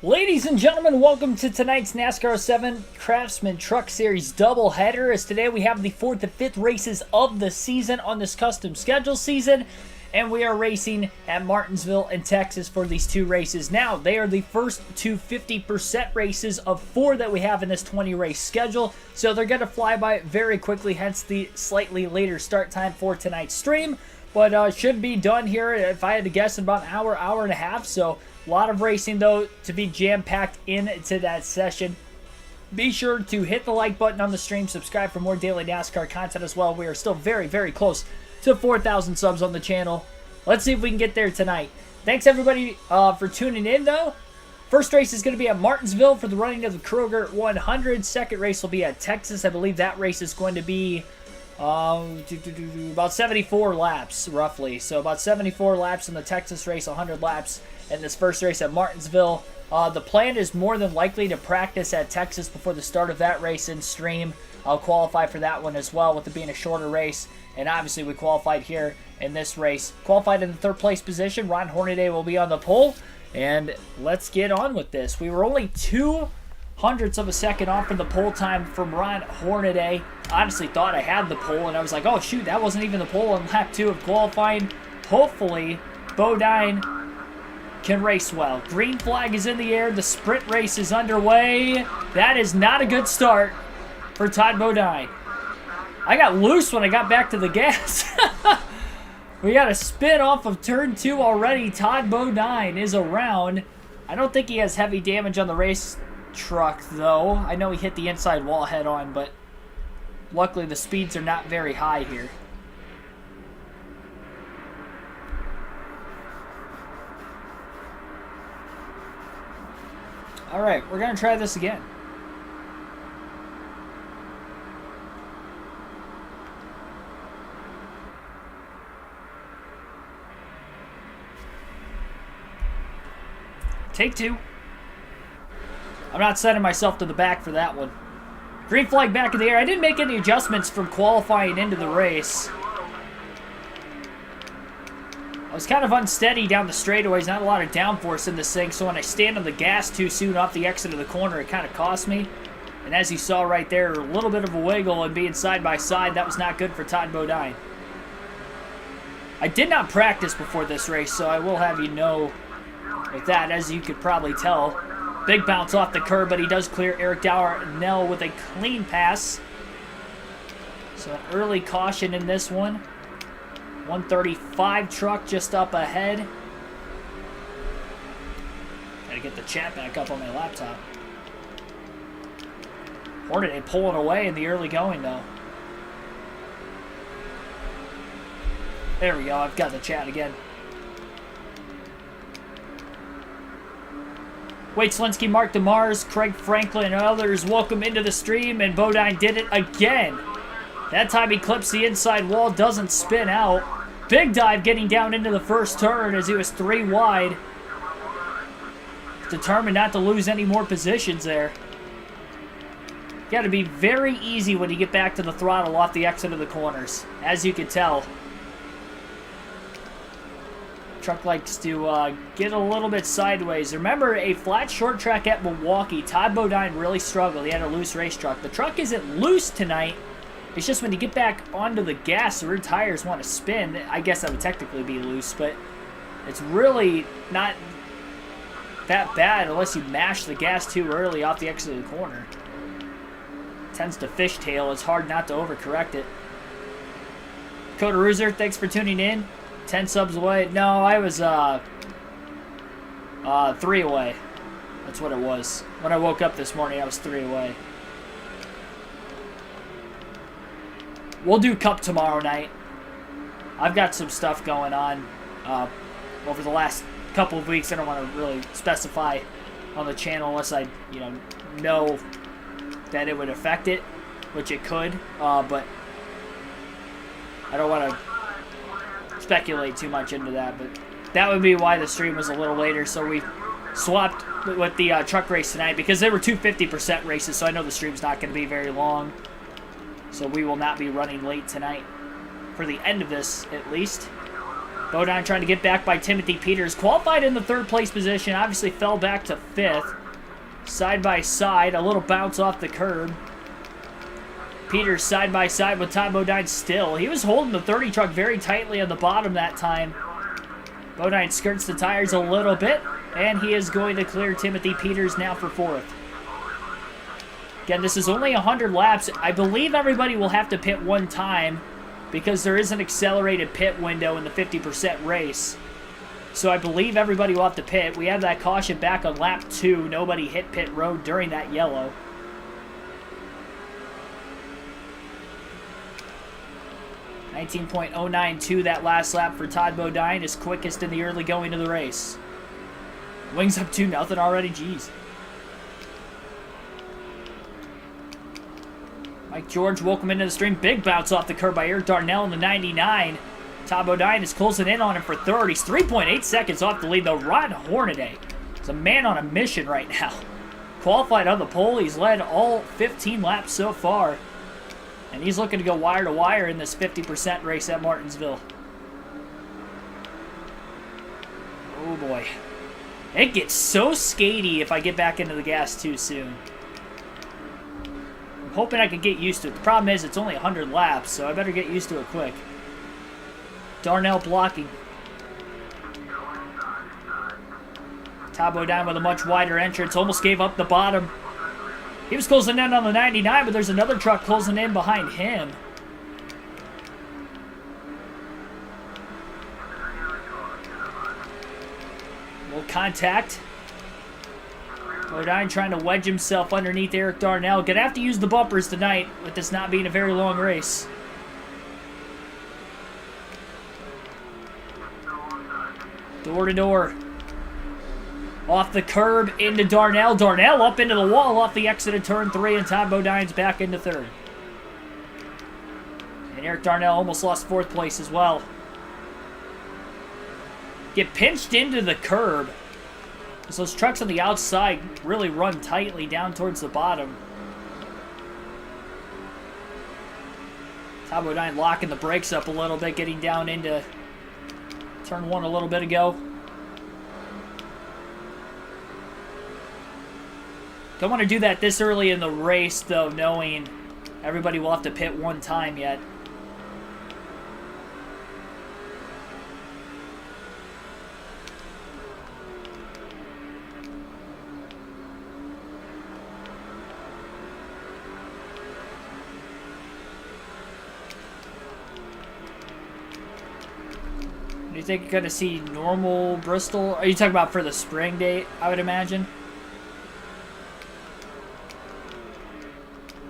Ladies and gentlemen, welcome to tonight's NASCAR 7 Craftsman Truck Series doubleheader. As today we have the 4th and 5th races of the season on this custom schedule season. And we are racing at Martinsville in Texas for these two races. Now, they are the first two 50% races of 4 that we have in this 20-race schedule. So they're going to fly by very quickly, hence the slightly later start time for tonight's stream. But should be done here, if I had to guess, in about an hour, hour and a half. So a lot of racing, though, to be jam-packed into that session. Be sure to hit the like button on the stream, subscribe for more daily NASCAR content as well. We are still very, very close to 4,000 subs on the channel. Let's see if we can get there tonight. Thanks, everybody, for tuning in, though. First race is going to be at Martinsville for the running of the Kroger 100. Second race will be at Texas. I believe that race is going to be about 74 laps, roughly. So about 74 laps in the Texas race, 100 laps in this first race at Martinsville. The plan is more than likely to practice at Texas before the start of that race and stream. I'll qualify for that one as well, with it being a shorter race. And obviously we qualified here in this race. Qualified in the third place position. Ron Hornaday will be on the pole. And let's get on with this. We were only 0.02 of a second off from the pole time from Ron Hornaday. Honestly thought I had the pole, and I was like, oh shoot, that wasn't even the pole on lap 2 of qualifying. Hopefully, Bodine can race well. Green flag is in the air. The sprint race is underway. That is not a good start for Todd Bodine. I got loose when I got back to the gas. We got a spin off of turn 2 already. Todd Bodine is around. I don't think he has heavy damage on the race truck, though. I know he hit the inside wall head on, but luckily the speeds are not very high here. Alright, we're going to try this again. Take 2. I'm not sending myself to the back for that one. Green flag back in the air. I didn't make any adjustments from qualifying into the race. I was kind of unsteady down the straightaways, not a lot of downforce in this thing, so when I stand on the gas too soon off the exit of the corner, it kind of cost me. And as you saw right there, a little bit of a wiggle and being side by side, that was not good for Todd Bodine. I did not practice before this race, so I will have you know with that, as you could probably tell. Big bounce off the curb, but he does clear Eric Darnell with a clean pass. So an early caution in this one. 135 truck just up ahead. Gotta get the chat back up on my laptop. Hornaday pulling away in the early going, though. There we go, I've got the chat again. Wade Slinsky, Mark DeMars, Craig Franklin, and others welcome into the stream, and Bodine did it again. That time he clips the inside wall, doesn't spin out. Big dive getting down into the first turn as he was 3 wide. Determined not to lose any more positions there. Got to be very easy when you get back to the throttle off the exit of the corners, as you can tell. Truck likes to get a little bit sideways. Remember, a flat short track at Milwaukee, Todd Bodine really struggled. He had a loose race truck. The truck isn't loose tonight. It's just when you get back onto the gas, the rear tires want to spin. I guess that would technically be loose, but it's really not that bad unless you mash the gas too early off the exit of the corner. Tends to fishtail. It's hard not to overcorrect it. Coda Roozer, thanks for tuning in. 10 subs away. No, I was 3 away. That's what it was. When I woke up this morning, I was 3 away. We'll do Cup tomorrow night. I've got some stuff going on over the last couple of weeks. I don't want to really specify on the channel unless I, know that it would affect it, which it could. But I don't want to speculate too much into that. But that would be why the stream was a little later. So we swapped with the truck race tonight because there were two 50% races. So I know the stream's not going to be very long. So we will not be running late tonight, for the end of this at least. Bodine trying to get back by Timothy Peters. Qualified in the 3rd place position. Obviously fell back to 5th. Side by side. A little bounce off the curb. Peters side by side with Todd Bodine still. He was holding the 30 truck very tightly on the bottom that time. Bodine skirts the tires a little bit. And he is going to clear Timothy Peters now for 4th. Again, this is only 100 laps. I believe everybody will have to pit one time because there is an accelerated pit window in the 50% race. So I believe everybody will have to pit. We have that caution back on lap 2. Nobody hit pit road during that yellow. .092 that last lap for Todd Bodine, his quickest in the early going of the race. Wings up 2-0 already, jeez. Mike George, welcome into the stream. Big bounce off the curb by Eric Darnell in the 99. Todd Bodine is closing in on him for 3rd. He's 3.8 seconds off the lead, though. Ron Hornaday is a man on a mission right now. Qualified on the pole. He's led all 15 laps so far. And he's looking to go wire to wire in this 50% race at Martinsville. Oh, boy. It gets so skatey if I get back into the gas too soon. I'm hoping I can get used to it. The problem is it's only 100 laps, so I better get used to it quick. Darnell blocking. Todd Bodine with a much wider entrance. Almost gave up the bottom. He was closing in on the 99, but there's another truck closing in behind him. Little contact. Bodine trying to wedge himself underneath Eric Darnell. Gonna have to use the bumpers tonight with this not being a very long race. Door to door. Off the curb into Darnell. Darnell up into the wall off the exit of turn 3, and Todd Bodine's back into 3rd. And Eric Darnell almost lost 4th place as well. Get pinched into the curb. So those trucks on the outside really run tightly down towards the bottom. Todd Bodine locking the brakes up a little bit, getting down into turn 1 a little bit ago. Don't want to do that this early in the race, though, knowing everybody will have to pit one time yet. Do you think you're going to see normal Bristol? Are you talking about for the spring date, I would imagine?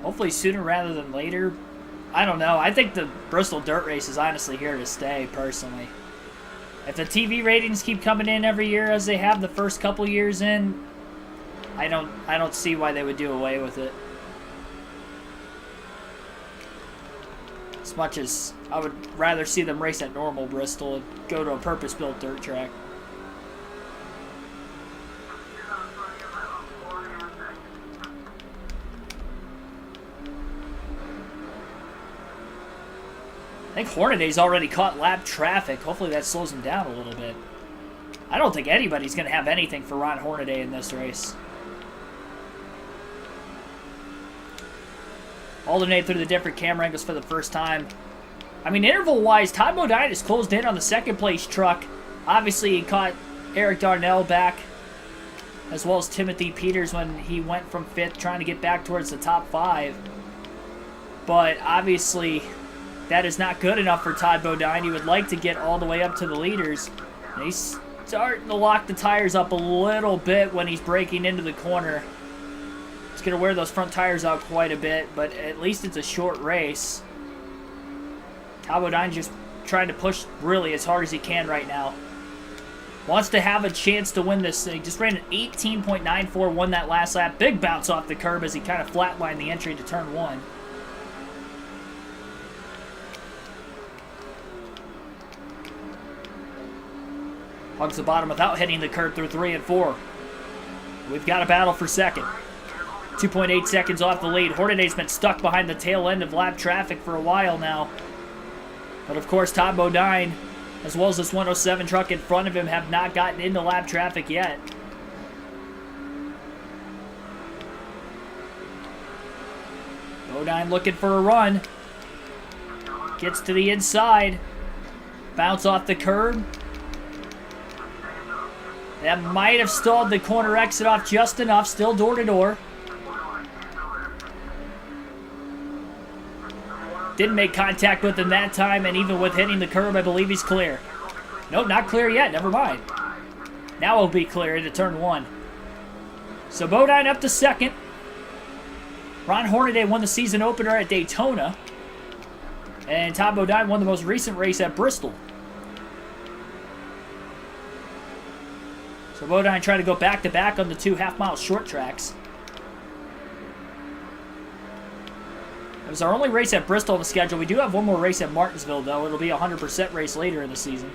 Hopefully sooner rather than later. I don't know. I think the Bristol Dirt Race is honestly here to stay, personally. If the TV ratings keep coming in every year as they have the first couple years in, I don't see why they would do away with it. As much as I would rather see them race at normal Bristol and go to a purpose-built dirt track. I think Hornaday's already caught lap traffic. Hopefully that slows him down a little bit. I don't think anybody's going to have anything for Ron Hornaday in this race. Alternate through the different camera angles for the first time. I mean, interval-wise, Todd Bodine is closed in on the second-place truck. Obviously, he caught Eric Darnell back, as well as Timothy Peters when he went from 5th, trying to get back towards the top 5. But obviously, that is not good enough for Todd Bodine. He would like to get all the way up to the leaders. And he's starting to lock the tires up a little bit when he's braking into the corner. He's going to wear those front tires out quite a bit, but at least it's a short race. Todd Bodine just trying to push really as hard as he can right now. Wants to have a chance to win this. He just ran an 18.94, won that last lap. Big bounce off the curb as he kind of flatlined the entry to turn 1. Hugs the bottom without hitting the curb through 3 and 4. We've got a battle for second. 2.8 seconds off the lead. Hornaday's been stuck behind the tail end of lap traffic for a while now. But of course, Todd Bodine as well as this 107 truck in front of him, have not gotten into lap traffic yet. Bodine looking for a run. Gets to the inside. Bounce off the curb. That might have stalled the corner exit off just enough. Still door to door. Didn't make contact with him that time, and even with hitting the curb, I believe he's clear. Nope, not clear yet. Never mind. Now he'll be clear into turn 1. So Bodine up to second. Ron Hornaday won the season opener at Daytona. And Todd Bodine won the most recent race at Bristol. So Bodine trying to go back-to-back on the 2 half-mile short tracks. It was our only race at Bristol on the schedule. We do have one more race at Martinsville, though. It'll be a 100% race later in the season.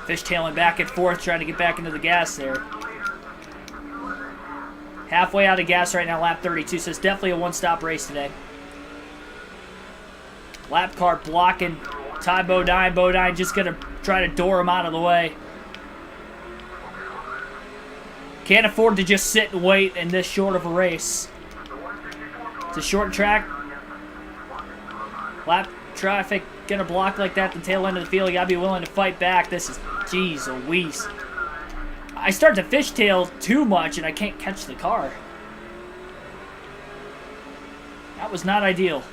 Fishtailing back and forth, trying to get back into the gas there. Halfway out of gas right now, lap 32, so it's definitely a one-stop race today. Lap car blocking Todd Bodine. Bodine just going to try to door him out of the way. Can't afford to just sit and wait in this short of a race. It's a short track. Lap traffic going to block like that at the tail end of the field. You got to be willing to fight back. This is, geez Louise. I start to fishtail too much and I can't catch the car. That was not ideal.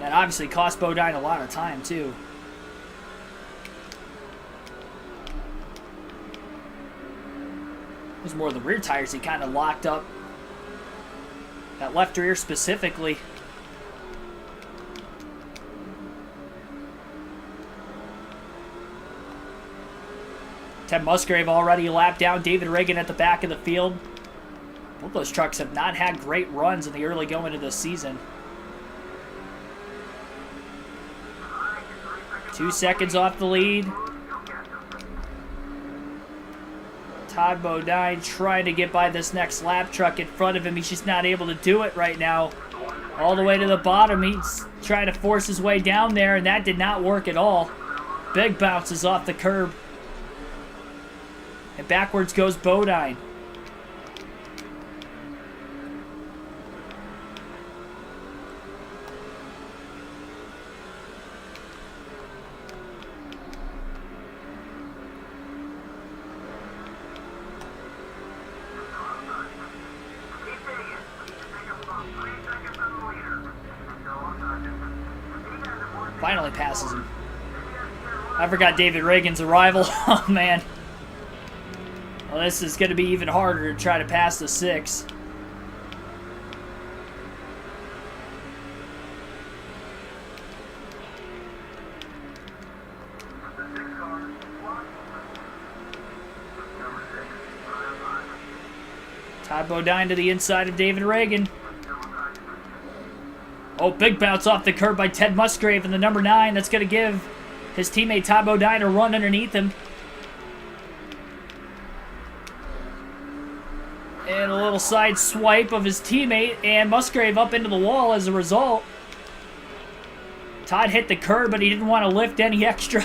That obviously cost Bodine a lot of time too. It was more the rear tires he kind of locked up. That left rear specifically. Ted Musgrave already lapped down David Reagan at the back of the field. Both those trucks have not had great runs in the early going of this season. 2 seconds off the lead. Todd Bodine trying to get by this next lap truck in front of him. He's just not able to do it right now. All the way to the bottom. He's trying to force his way down there, and that did not work at all. Big bounces off the curb. And backwards goes Bodine. Finally passes him. I forgot David Reagan's arrival. Oh, man. Well, this is going to be even harder to try to pass the 6. Todd Bodine to the inside of David Reagan. Oh, big bounce off the curb by Ted Musgrave in the number 9. That's going to give his teammate Todd Bodine a run underneath him. And a little side swipe of his teammate, and Musgrave up into the wall as a result. Todd hit the curb, but he didn't want to lift any extra.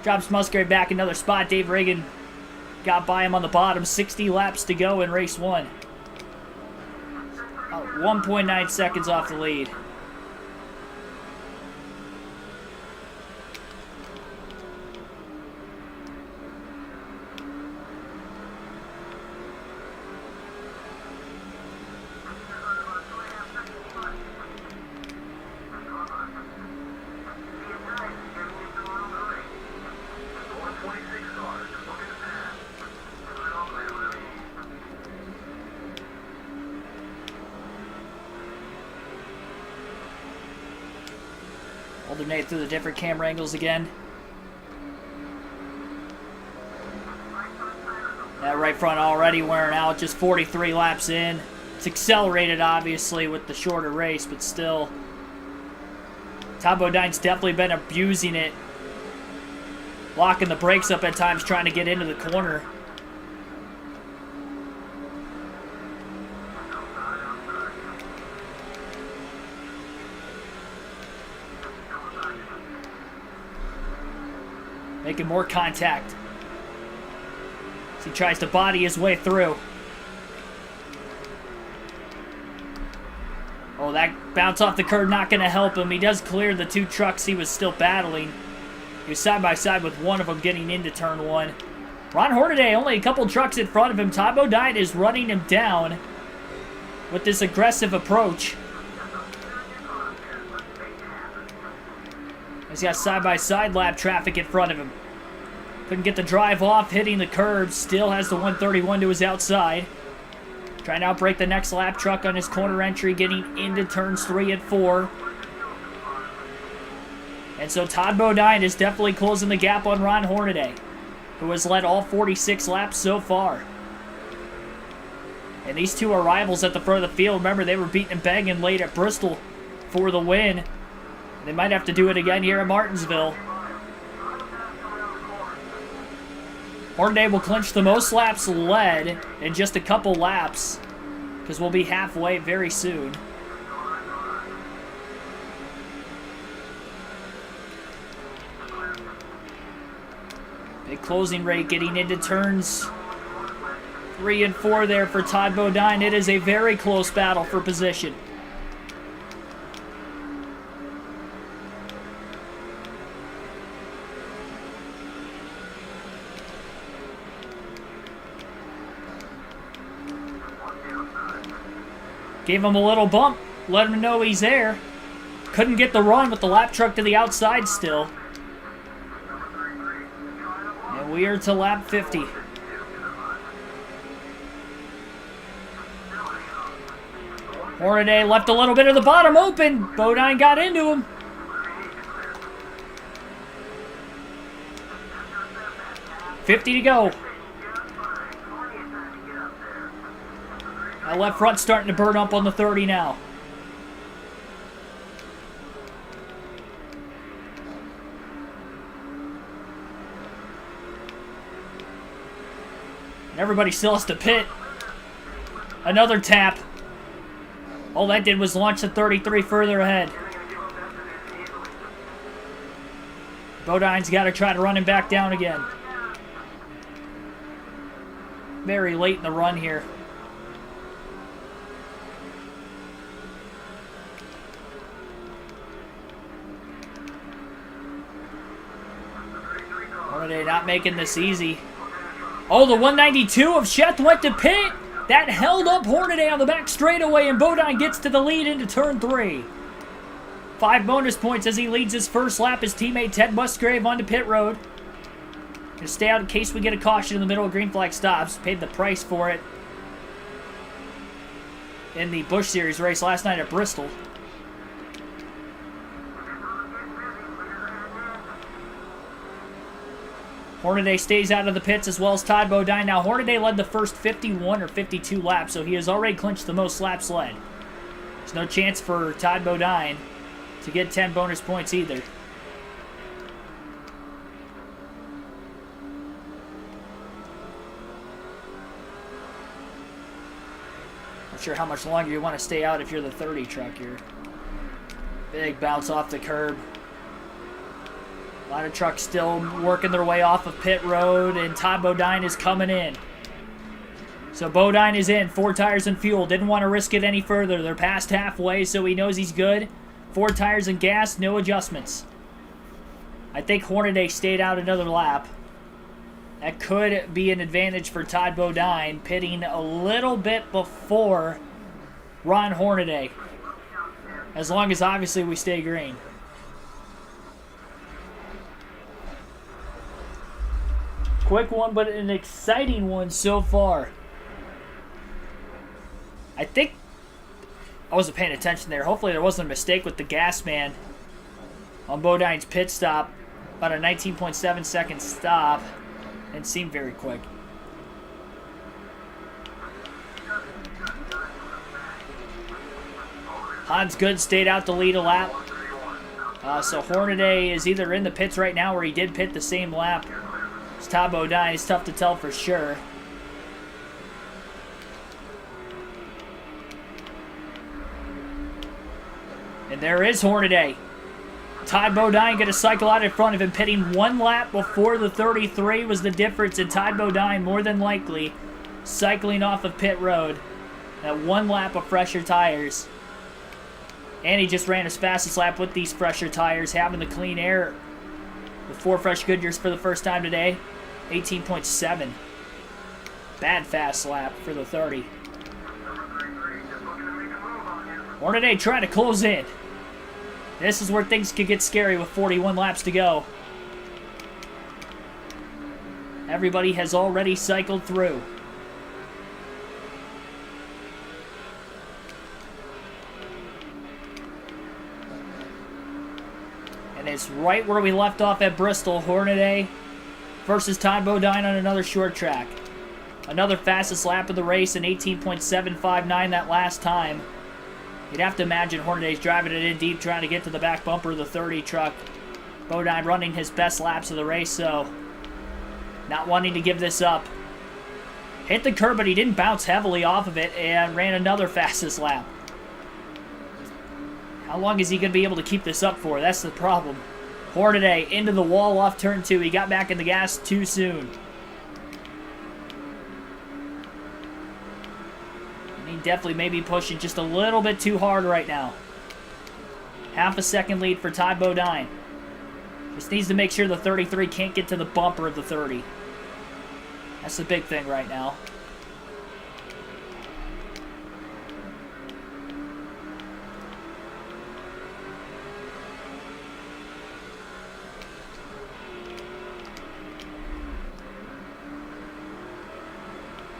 Drops Musgrave back another spot. Dave Reagan got by him on the bottom. 60 laps to go in race 1. 1.9 seconds off the lead. Alternate through the different camera angles again. That right front already wearing out, just 43 laps in. It's accelerated, obviously, with the shorter race, but still. Todd Bodine's definitely been abusing it locking the brakes up at times, trying to get into the corner. Making more contact as he tries to body his way through. Oh, that bounce off the curb not going to help him. He does clear the two trucks he was still battling. He was side by side with one of them getting into turn one. Ron Hornaday only a couple trucks in front of him. Todd Bodine is running him down with this aggressive approach. He's got side-by-side lap traffic in front of him. Couldn't get the drive off, hitting the curb. Still has the 131 to his outside. Trying to outbrake the next lap truck on his corner entry, getting into turns 3 and 4. And so Todd Bodine is definitely closing the gap on Ron Hornaday, who has led all 46 laps so far. And these two are rivals at the front of the field. Remember, they were beating and banging late at Bristol for the win. They might have to do it again here at Martinsville. Hornaday will clinch the most laps led in just a couple laps, because we'll be halfway very soon. Big closing rate getting into turns 3 and 4 there for Todd Bodine. It is a very close battle for position. Gave him a little bump, let him know he's there. Couldn't get the run with the lap truck to the outside still. And we are to lap 50. Hornaday left a little bit of the bottom open. Bodine got into him. $50 to go. That left front starting to burn up on the 30 now. And everybody still has to pit. Another tap. All that did was launch the 33 further ahead. Bodine's got to try to run him back down again. Very late in the run here. Hornaday not making this easy. Oh, the 192 of Sheth went to pit. That held up Hornaday on the back straightaway, and Bodine gets to the lead into turn 3. 5 bonus points as he leads his first lap. His teammate Ted Musgrave onto pit road. Gonna stay out in case we get a caution in the middle of green flag stops. Paid the price for it in the Busch Series race last night at Bristol. Hornaday stays out of the pits as well as Todd Bodine. Now, Hornaday led the first 51 or 52 laps, so he has already clinched the most laps led. There's no chance for Todd Bodine to get 10 bonus points either. Not sure how much longer you want to stay out if you're the 30 truck here. Big bounce off the curb. A lot of trucks still working their way off of pit road, and Todd Bodine is coming in. So Bodine is in, 4 tires and fuel. Didn't want to risk it any further. They're past halfway, so he knows he's good. 4 tires and gas, no adjustments. I think Hornaday stayed out another lap. That could be an advantage for Todd Bodine, pitting a little bit before Ron Hornaday. As long as, obviously, we stay green. Quick one, but an exciting one so far. I think I wasn't paying attention there. Hopefully there wasn't a mistake with the gas man on Bodine's pit stop. About a 19.7 second stop. And seemed very quick. Hans Good stayed out to lead a lap. So Hornaday is either in the pits right now or he did pit the same lap as Todd Bodine. It's tough to tell for sure. And there is Hornaday. Todd Bodine going to cycle out in front of him, pitting 1 lap before the 33 was the difference, and Todd Bodine more than likely cycling off of pit road. That 1 lap of fresher tires. And he just ran his fastest lap with these fresher tires, having the clean air with 4 fresh Goodyears for the first time today. 18.7. Bad fast lap for the 30. Hornaday trying to close in. This is where things could get scary with 41 laps to go. Everybody has already cycled through. And it's right where we left off at Bristol. Hornaday versus Todd Bodine on another short track. Another fastest lap of the race, an 18.759 that last time. You'd have to imagine Hornaday's driving it in deep, trying to get to the back bumper of the 30 truck. Bodine running his best laps of the race, so not wanting to give this up. Hit the curb, but he didn't bounce heavily off of it and ran another fastest lap. How long is he going to be able to keep this up for? That's the problem. Hornaday into the wall off turn 2. He got back in the gas too soon. Definitely maybe pushing just a little bit too hard right now. Half a second lead for Todd Bodine. Just needs to make sure the 33 can't get to the bumper of the 30. That's the big thing right now.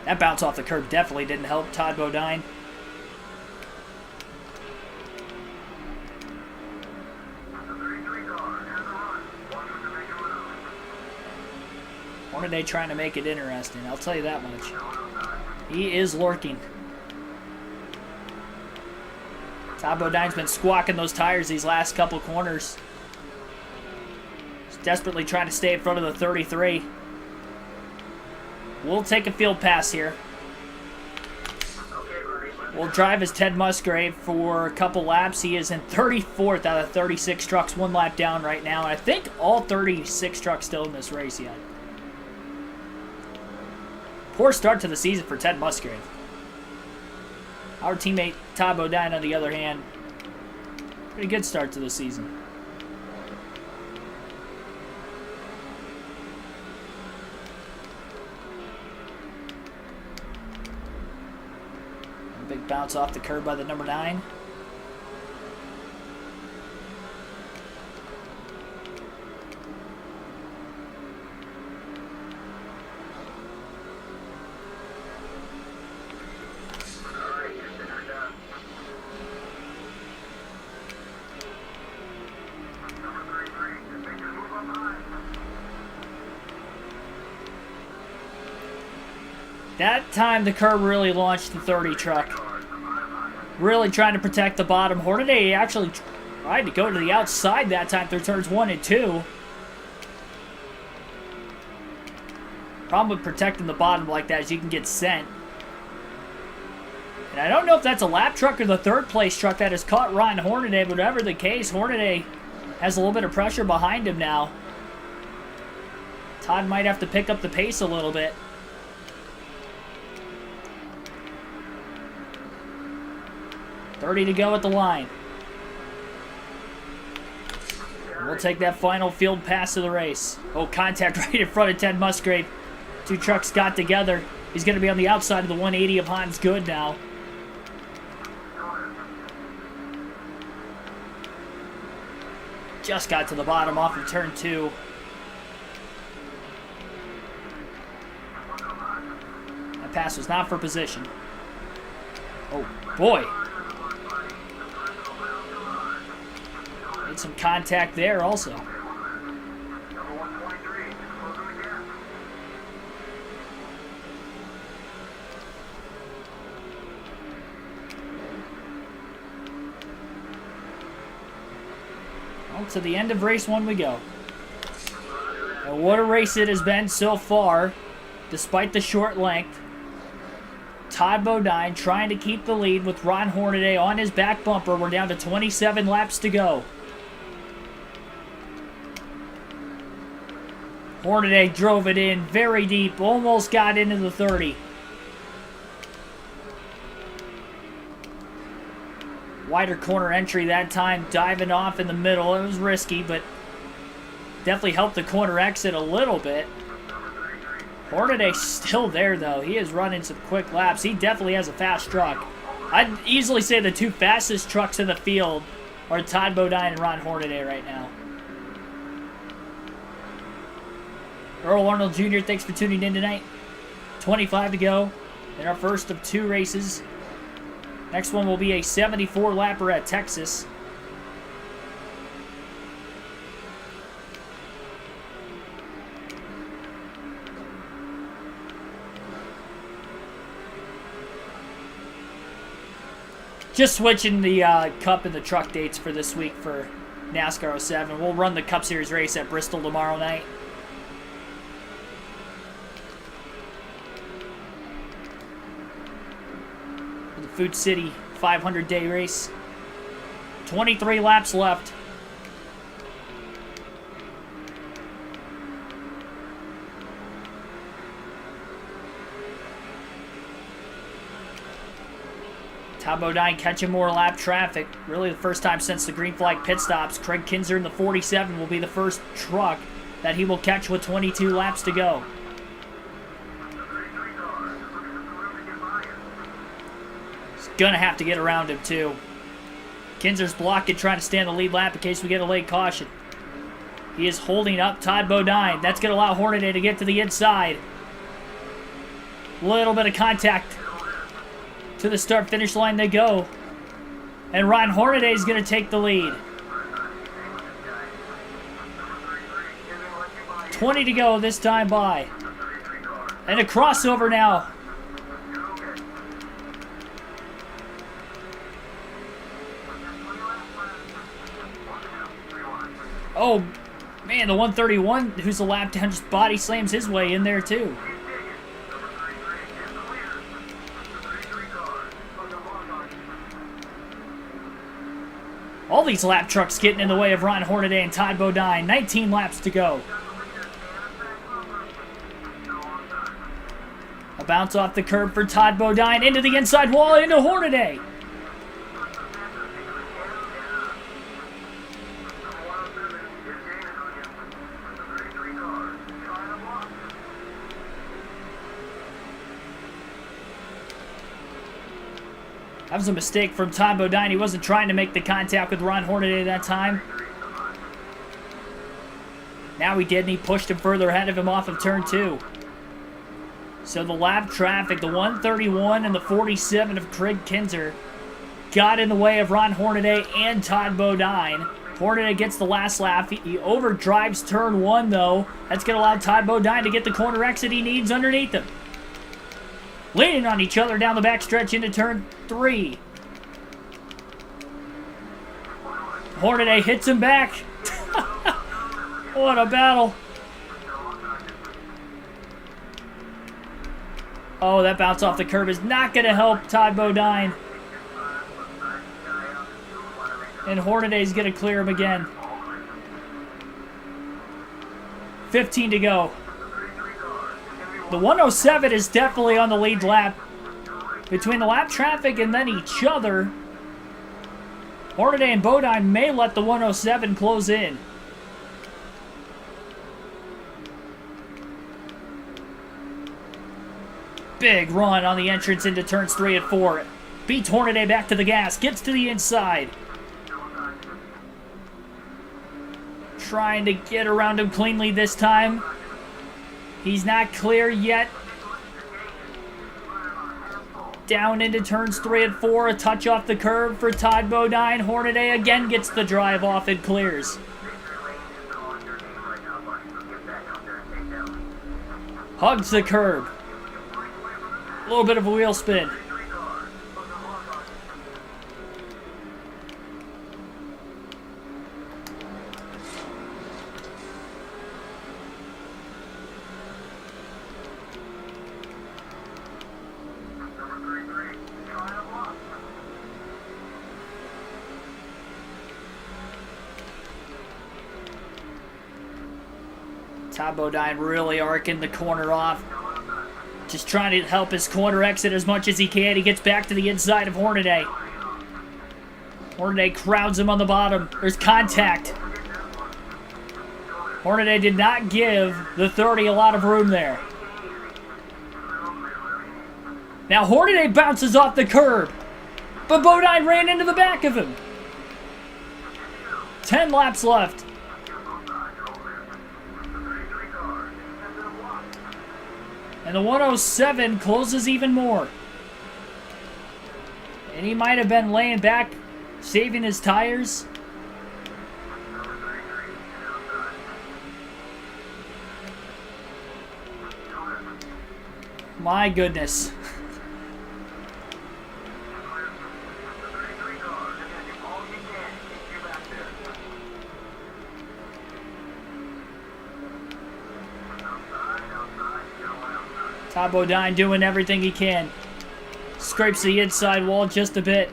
That bounce off the curb definitely didn't help Todd Bodine. Hornaday trying to make it interesting, I'll tell you that much. He is lurking. Todd Bodine's been squawking those tires these last couple corners. He's desperately trying to stay in front of the 33. We'll take a field pass here. We'll drive as Ted Musgrave for a couple laps. He is in 34th out of 36 trucks, 1 lap down right now. And I think all 36 trucks still in this race yet. Poor start to the season for Ted Musgrave. Our teammate Todd Bodine, on the other hand, pretty good start to the season. Big bounce off the curb by the number 9. That time the curb really launched the 30 truck. Really trying to protect the bottom. Hornaday actually tried to go to the outside that time through turns 1 and 2. Problem with protecting the bottom like that is you can get sent. And I don't know if that's a lap truck or the 3rd place truck that has caught Ron Hornaday, but whatever the case, Hornaday has a little bit of pressure behind him now. Todd might have to pick up the pace a little bit. $30 to go at the line. We'll take that final field pass of the race. Oh, contact right in front of Ted Musgrave. 2 trucks got together. He's going to be on the outside of the 180 of Hans Good now. Just got to the bottom off of turn 2. That pass was not for position. Oh, boy. Some contact there also. Well, to the end of race 1 we go. And what a race it has been so far, despite the short length. Todd Bodine trying to keep the lead with Ron Hornaday on his back bumper. We're down to 27 laps to go. Hornaday drove it in very deep, almost got into the 30. Wider corner entry that time, diving off in the middle. It was risky, but definitely helped the corner exit a little bit. Hornaday's still there, though. He is running some quick laps. He definitely has a fast truck. I'd easily say the two fastest trucks in the field are Todd Bodine and Ron Hornaday right now. Earl Arnold Jr., thanks for tuning in tonight. 25 to go in our first of 2 races. Next one will be a 74-lapper at Texas. Just switching the Cup and the truck dates for this week for NASCAR 07. We'll run the Cup Series race at Bristol tomorrow night. The Food City 500-day race. 23 laps left. Todd Bodine catching more lap traffic. Really the first time since the green flag pit stops. Craig Kinzer in the 47 will be the first truck that he will catch with 22 laps to go. He's going to have to get around him too. Kinzer's blocking, trying to stay on the lead lap in case we get a late caution. He is holding up Todd Bodine. That's going to allow Hornaday to get to the inside. Little bit of contact. To the start-finish line they go. And Ron Hornaday is going to take the lead. 20 to go this time by. And a crossover now. Oh, man, the 131, who's a lap down, just body slams his way in there too. All these lap trucks getting in the way of Ron Hornaday and Todd Bodine. 19 laps to go. A bounce off the curb for Todd Bodine. Into the inside wall, into Hornaday. That was a mistake from Todd Bodine. He wasn't trying to make the contact with Ron Hornaday that time. Now he did, and he pushed him further ahead of him off of turn 2. So the lap traffic, the 131 and the 47 of Craig Kinzer got in the way of Ron Hornaday and Todd Bodine. Hornaday gets the last lap. He overdrives turn 1, though. That's going to allow Todd Bodine to get the corner exit he needs underneath him. Leaning on each other down the backstretch into turn 3. Hornaday hits him back. What a battle. Oh, that bounce off the curb is not going to help Todd Bodine. And Hornaday's going to clear him again. 15 to go. The 107 is definitely on the lead lap. Between the lap traffic and then each other, Hornaday and Bodine may let the 107 close in. Big run on the entrance into turns 3 and 4. Beats Hornaday back to the gas, gets to the inside. Trying to get around him cleanly this time. He's not clear yet. Down into turns 3 and 4. A touch off the curb for Todd Bodine. Hornaday again gets the drive off and clears. Hugs the curb. A little bit of a wheel spin. Todd Bodine really arcing the corner off. Just trying to help his corner exit as much as he can. He gets back to the inside of Hornaday. Hornaday crowds him on the bottom. There's contact. Hornaday did not give the 30 a lot of room there. Now Hornaday bounces off the curb, but Bodine ran into the back of him. 10 laps left. And the 107 closes even more. And he might have been laying back, saving his tires. My goodness. Todd Bodine doing everything he can. Scrapes the inside wall just a bit.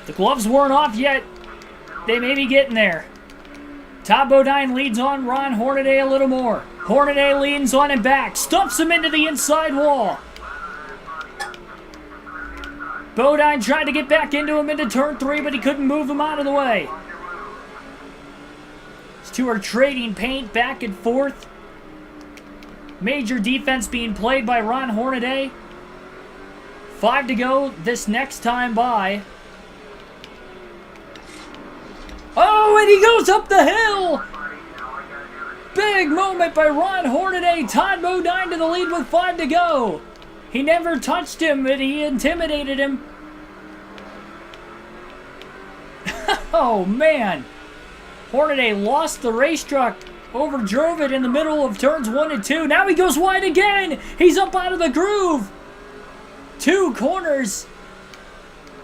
The gloves weren't off yet. They may be getting there. Todd Bodine leads on Ron Hornaday a little more. Hornaday leans on him back. Stuffs him into the inside wall. Bodine tried to get back into him into turn 3, but he couldn't move him out of the way. These two are trading paint back and forth. Major defense being played by Ron Hornaday. 5 to go this next time by. Oh, and he goes up the hill! Big moment by Ron Hornaday. Todd Bodine to the lead with 5 to go. He never touched him, but he intimidated him. Oh, man. Hornaday lost the race truck. Overdrove it in the middle of turns 1 and 2. Now he goes wide again. He's up out of the groove. 2 corners.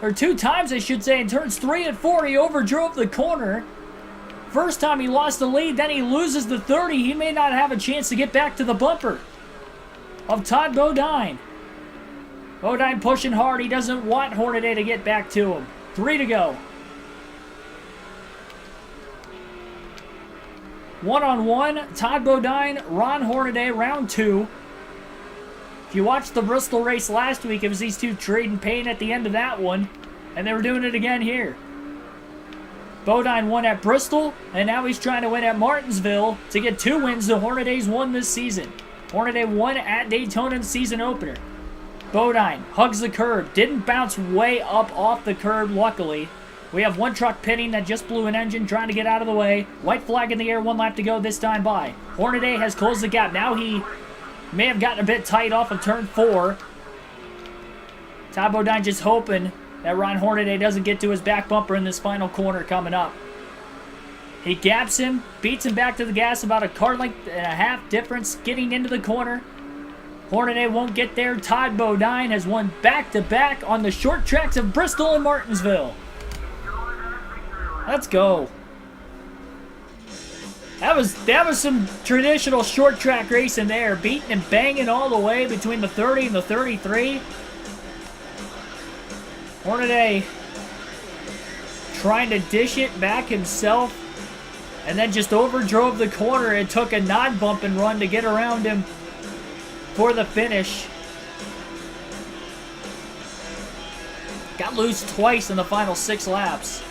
Or 2 times, I should say, in turns 3 and 4, he overdrove the corner. First time he lost the lead, then he loses the 30. He may not have a chance to get back to the bumper of Todd Bodine. Bodine pushing hard. He doesn't want Hornaday to get back to him. 3 to go. 1-on-1, Todd Bodine, Ron Hornaday, round 2. If you watched the Bristol race last week, it was these two trading paint at the end of that one, and they were doing it again here. Bodine won at Bristol, and now he's trying to win at Martinsville to get 2 wins. The Hornadays won this season. Hornaday won at Daytona in the season opener. Bodine hugs the curb, didn't bounce way up off the curb, luckily. We have 1 truck pitting that just blew an engine, trying to get out of the way. White flag in the air, 1 lap to go this time by. Hornaday has closed the gap. Now he may have gotten a bit tight off of turn 4. Todd Bodine just hoping that Ron Hornaday doesn't get to his back bumper in this final corner coming up. He gaps him, beats him back to the gas, about a car length and a half difference getting into the corner. Hornaday won't get there. Todd Bodine has won back-to-back on the short tracks of Bristol and Martinsville. Let's go. That was some traditional short track racing there, beating and banging all the way between the 30 and the 33. Hornaday trying to dish it back himself, and then just overdrove the corner and took a non-bump and run to get around him for the finish. Got loose twice in the final 6 laps.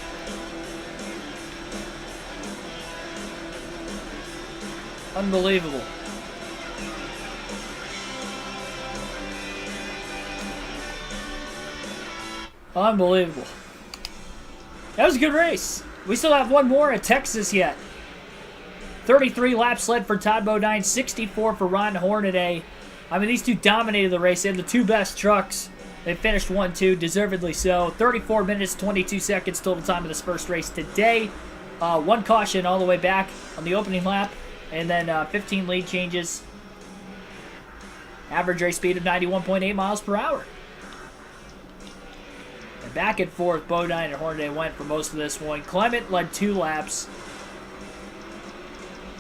Unbelievable. Unbelievable. That was a good race. We still have 1 more at Texas yet. 33 laps led for Todd Bodine, 64 for Ron Hornaday. I mean, these two dominated the race. They had the 2 best trucks. They finished 1-2, deservedly so. 34 minutes, 22 seconds total time of this first race today. 1 caution all the way back on the opening lap. And then 15 lead changes. Average race speed of 91.8 miles per hour. And back and forth, Bodine and Hornaday went for most of this one. Clement led 2 laps.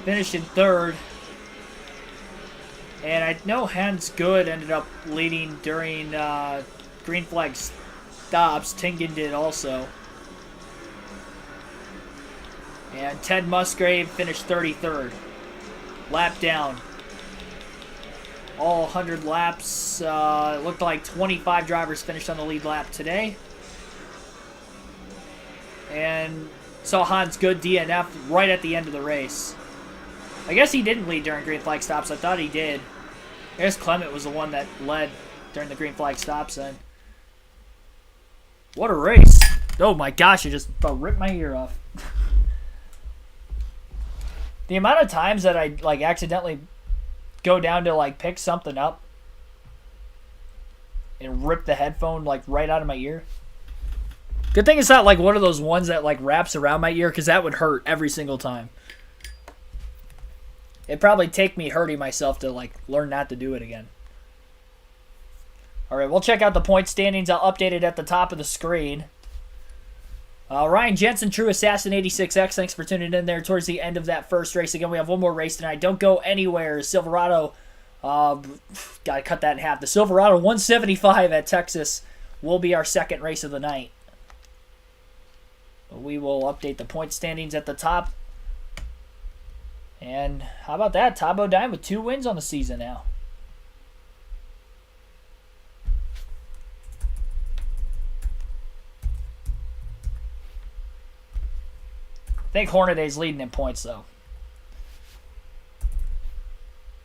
finished in third. And I know Hans Good ended up leading during green flag stops. Tingen did also. And Ted Musgrave finished 33rd. Lap down. All 100 laps. It looked like 25 drivers finished on the lead lap today. And saw Hans Good DNF right at the end of the race. I guess he didn't lead during green flag stops. I thought he did. I guess Clement was the one that led during the green flag stops then. What a race. Oh my gosh, it just about ripped my ear off. The amount of times that I like accidentally go down to like pick something up and rip the headphone like right out of my ear. Good thing it's not like one of those ones that like wraps around my ear, because that would hurt every single time. It'd probably take me hurting myself to like learn not to do it again. All right, we'll check out the point standings. I'll update it at the top of the screen. Ryan Jensen, True Assassin 86X, thanks for tuning in there towards the end of that first race. Again, we have one more race tonight. Don't go anywhere. Silverado, got to cut that in half. The Silverado 175 at Texas will be our second race of the night. We will update the point standings at the top. And how about that? Todd Bodine with 2 wins on the season now. I think Hornaday's leading in points, though.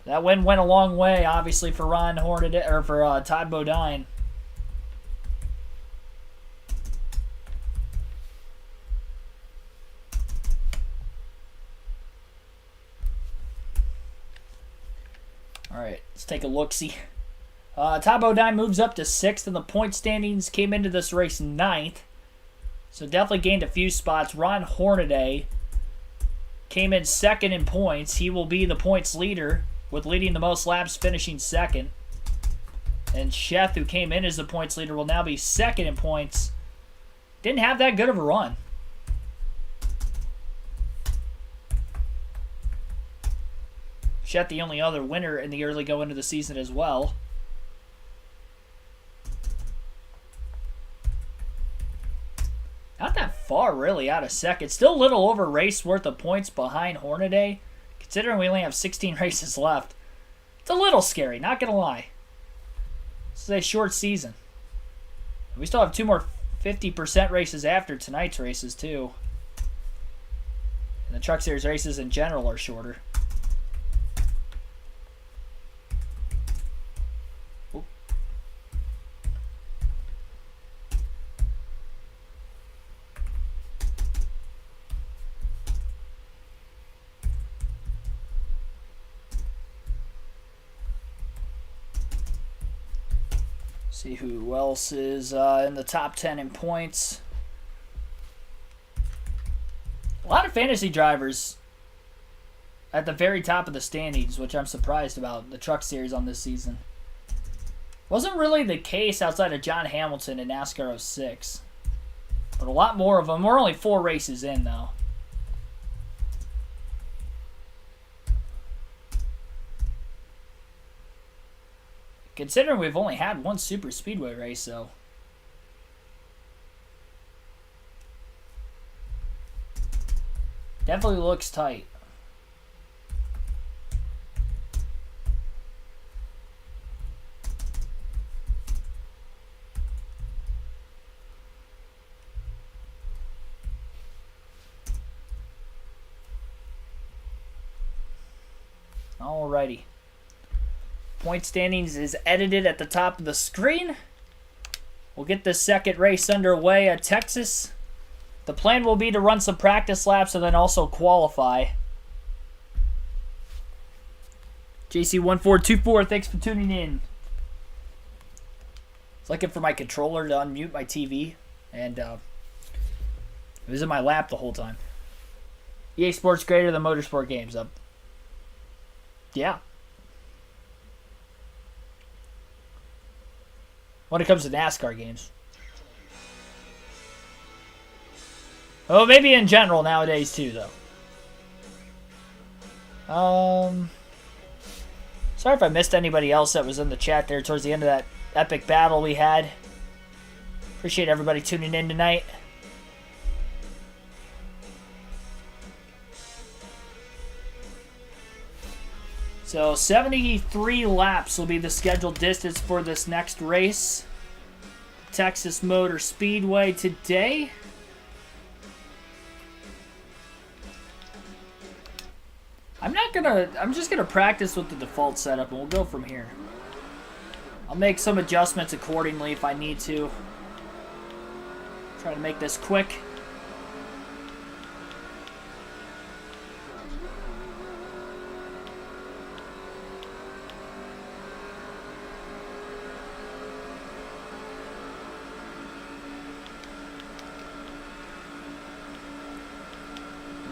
That win went a long way, obviously, for Ron Hornaday or for Todd Bodine. All right, let's take a look-see. Todd Bodine moves up to 6th in the point standings. Came into this race 9th. So definitely gained a few spots. Ron Hornaday came in 2nd in points. He will be the points leader with leading the most laps, finishing 2nd. And Sheth, who came in as the points leader, will now be 2nd in points. Didn't have that good of a run. Sheth, the only other winner in the early go into the season as well. Not that far, really, out of second. Still a little over race worth of points behind Hornaday, considering we only have 16 races left. It's a little scary, not going to lie. This is a short season. We still have 2 more 50% races after tonight's races, too. And the Truck Series races in general are shorter. See who else is in the top 10 in points. A lot of fantasy drivers at the very top of the standings, which I'm surprised about, the Truck Series on this season. Wasn't really the case outside of John Hamilton in NASCAR 06. But a lot more of them. We're only 4 races in, though. Considering we've only had 1 super speedway race, so. Definitely looks tight. Alrighty. Point standings is edited at the top of the screen. We'll get the second race underway at Texas. The plan will be to run some practice laps and then also qualify. JC1424, thanks for tuning in. I was looking for my controller to unmute my TV, and it was in my lap the whole time. EA Sports greater than motorsport games. Yeah. When it comes to NASCAR games. Oh, maybe in general nowadays too, though. Sorry if I missed anybody else that was in the chat there towards the end of that epic battle we had. Appreciate everybody tuning in tonight. So 73 laps will be the scheduled distance for this next race. Texas Motor Speedway today. I'm just gonna practice with the default setup and we'll go from here. I'll make some adjustments accordingly if I need to. Try to make this quick.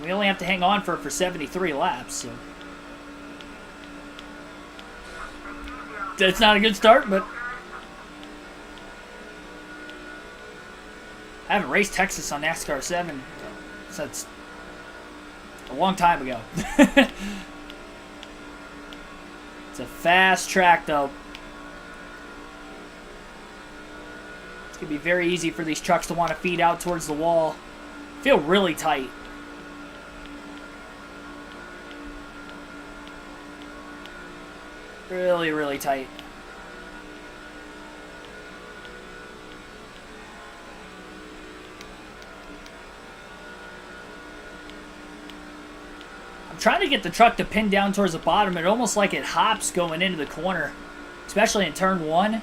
We only have to hang on for 73 laps, so. It's not a good start, but I haven't raced Texas on NASCAR 7 since a long time ago. It's a fast track, though. It's going to be very easy for these trucks to want to feed out towards the wall. Feel really tight. Really, really tight. I'm trying to get the truck to pin down towards the bottom. It almost like it hops going into the corner, especially in turn 1.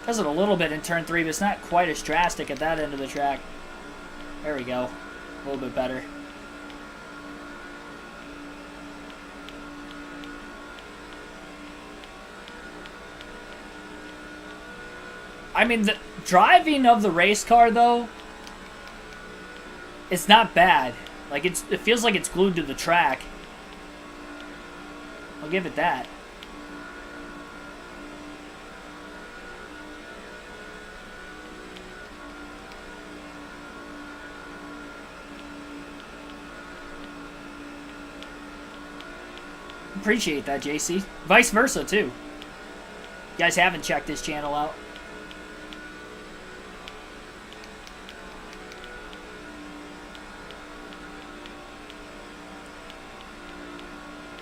Does it a little bit in turn 3, but it's not quite as drastic at that end of the track. There we go. A little bit better. I mean, the driving of the race car, though, it's not bad. Like, it feels like it's glued to the track. I'll give it that. Appreciate that, JC. Vice versa, too. You guys haven't checked this channel out.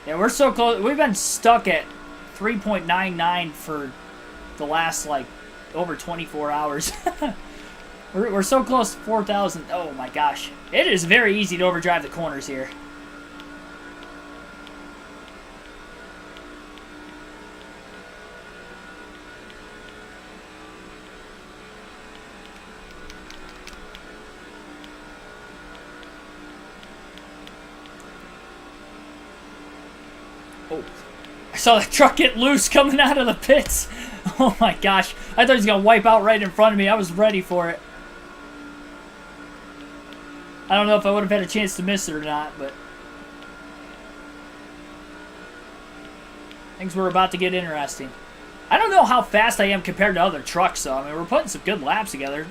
Yeah, we're so close. We've been stuck at 3.99 for the last, like, over 24 hours. we're so close to 4,000. Oh, my gosh. It is very easy to overdrive the corners here. Oh, I saw that truck get loose coming out of the pits. Oh my gosh. I thought he was going to wipe out right in front of me. I was ready for it. I don't know if I would have had a chance to miss it or not, but things were about to get interesting. I don't know how fast I am compared to other trucks, though. I mean, we're putting some good laps together.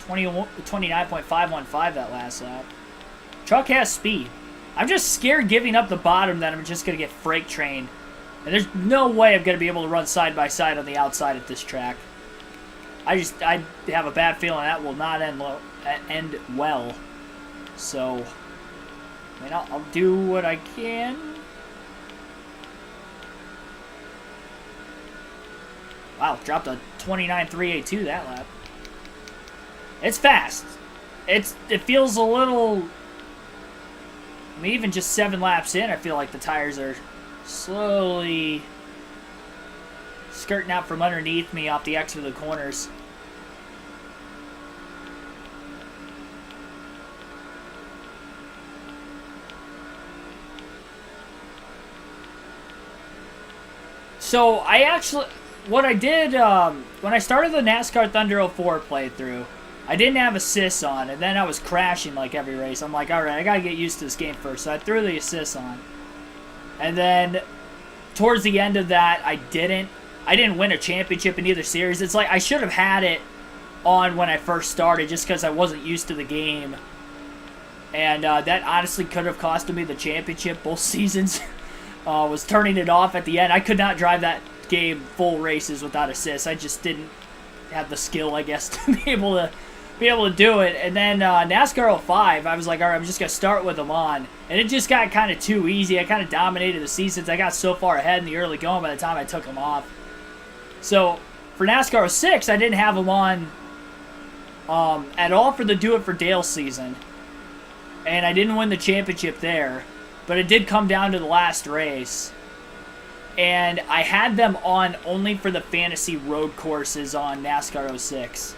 29.515 that last lap. Truck has speed. I'm just scared giving up the bottom that I'm just going to get freight trained. And there's no way I'm going to be able to run side by side on the outside at this track. I have a bad feeling that will not end well. So, I mean, I'll do what I can. Wow, dropped a 29.382 that lap. It's fast. It feels a little... I mean, even just 7 laps in, I feel like the tires are slowly skirting out from underneath me off the exit of the corners. So, what I did, when I started the NASCAR Thunder 04 playthrough, I didn't have assists on, and then I was crashing like every race. I'm like, alright, I gotta get used to this game first. So I threw the assists on. And then, towards the end of that, I didn't win a championship in either series. It's like, I should have had it on when I first started, just because I wasn't used to the game. And that honestly could have costed me the championship both seasons. Was turning it off at the end. I could not drive that game full races without assists. I just didn't have the skill, I guess, to be able to do it. And then NASCAR 05, I was like, all right, I'm just going to start with them on. And it just got kind of too easy. I kind of dominated the seasons. I got so far ahead in the early going by the time I took them off. So for NASCAR 06, I didn't have them on at all for the Do It for Dale season. And I didn't win the championship there. But it did come down to the last race. And I had them on only for the fantasy road courses on NASCAR 06.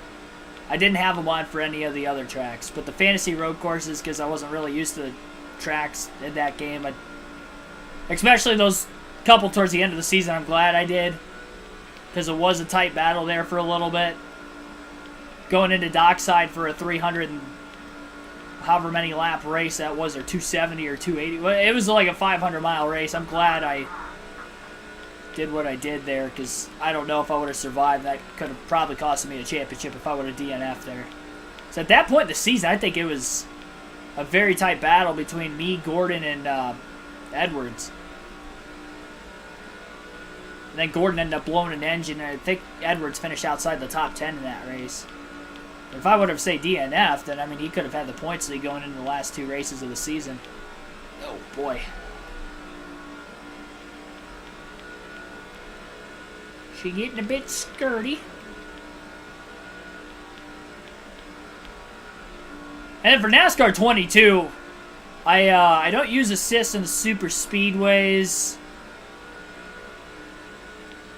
I didn't have them on for any of the other tracks. But the fantasy road courses, because I wasn't really used to the tracks in that game. Especially those couple towards the end of the season, I'm glad I did. Because it was a tight battle there for a little bit. Going into Dockside for a 300 and however many lap race that was, or 270 or 280. It was like a 500-mile race. I'm glad I did what I did there, because I don't know if I would have survived. That could have probably cost me a championship if I would have DNF'd there. So at that point in the season, I think it was a very tight battle between me, Gordon, and Edwards. And then Gordon ended up blowing an engine, and I think Edwards finished outside the top 10 in that race. If I would have, say, DNF'd, then, I mean, he could have had the points lead going into the last two races of the season. Oh, boy. She getting a bit skirty. And then for NASCAR 22, I don't use assists in the super speedways,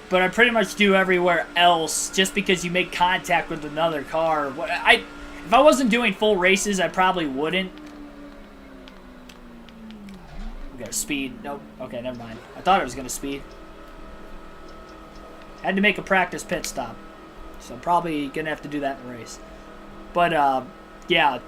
but I pretty much do everywhere else, just because you make contact with another car. If I wasn't doing full races, I probably wouldn't. We got a speed. Nope. Okay, never mind. I thought I was going to speed. Had to make a practice pit stop, so I'm probably going to have to do that in the race. But, yeah.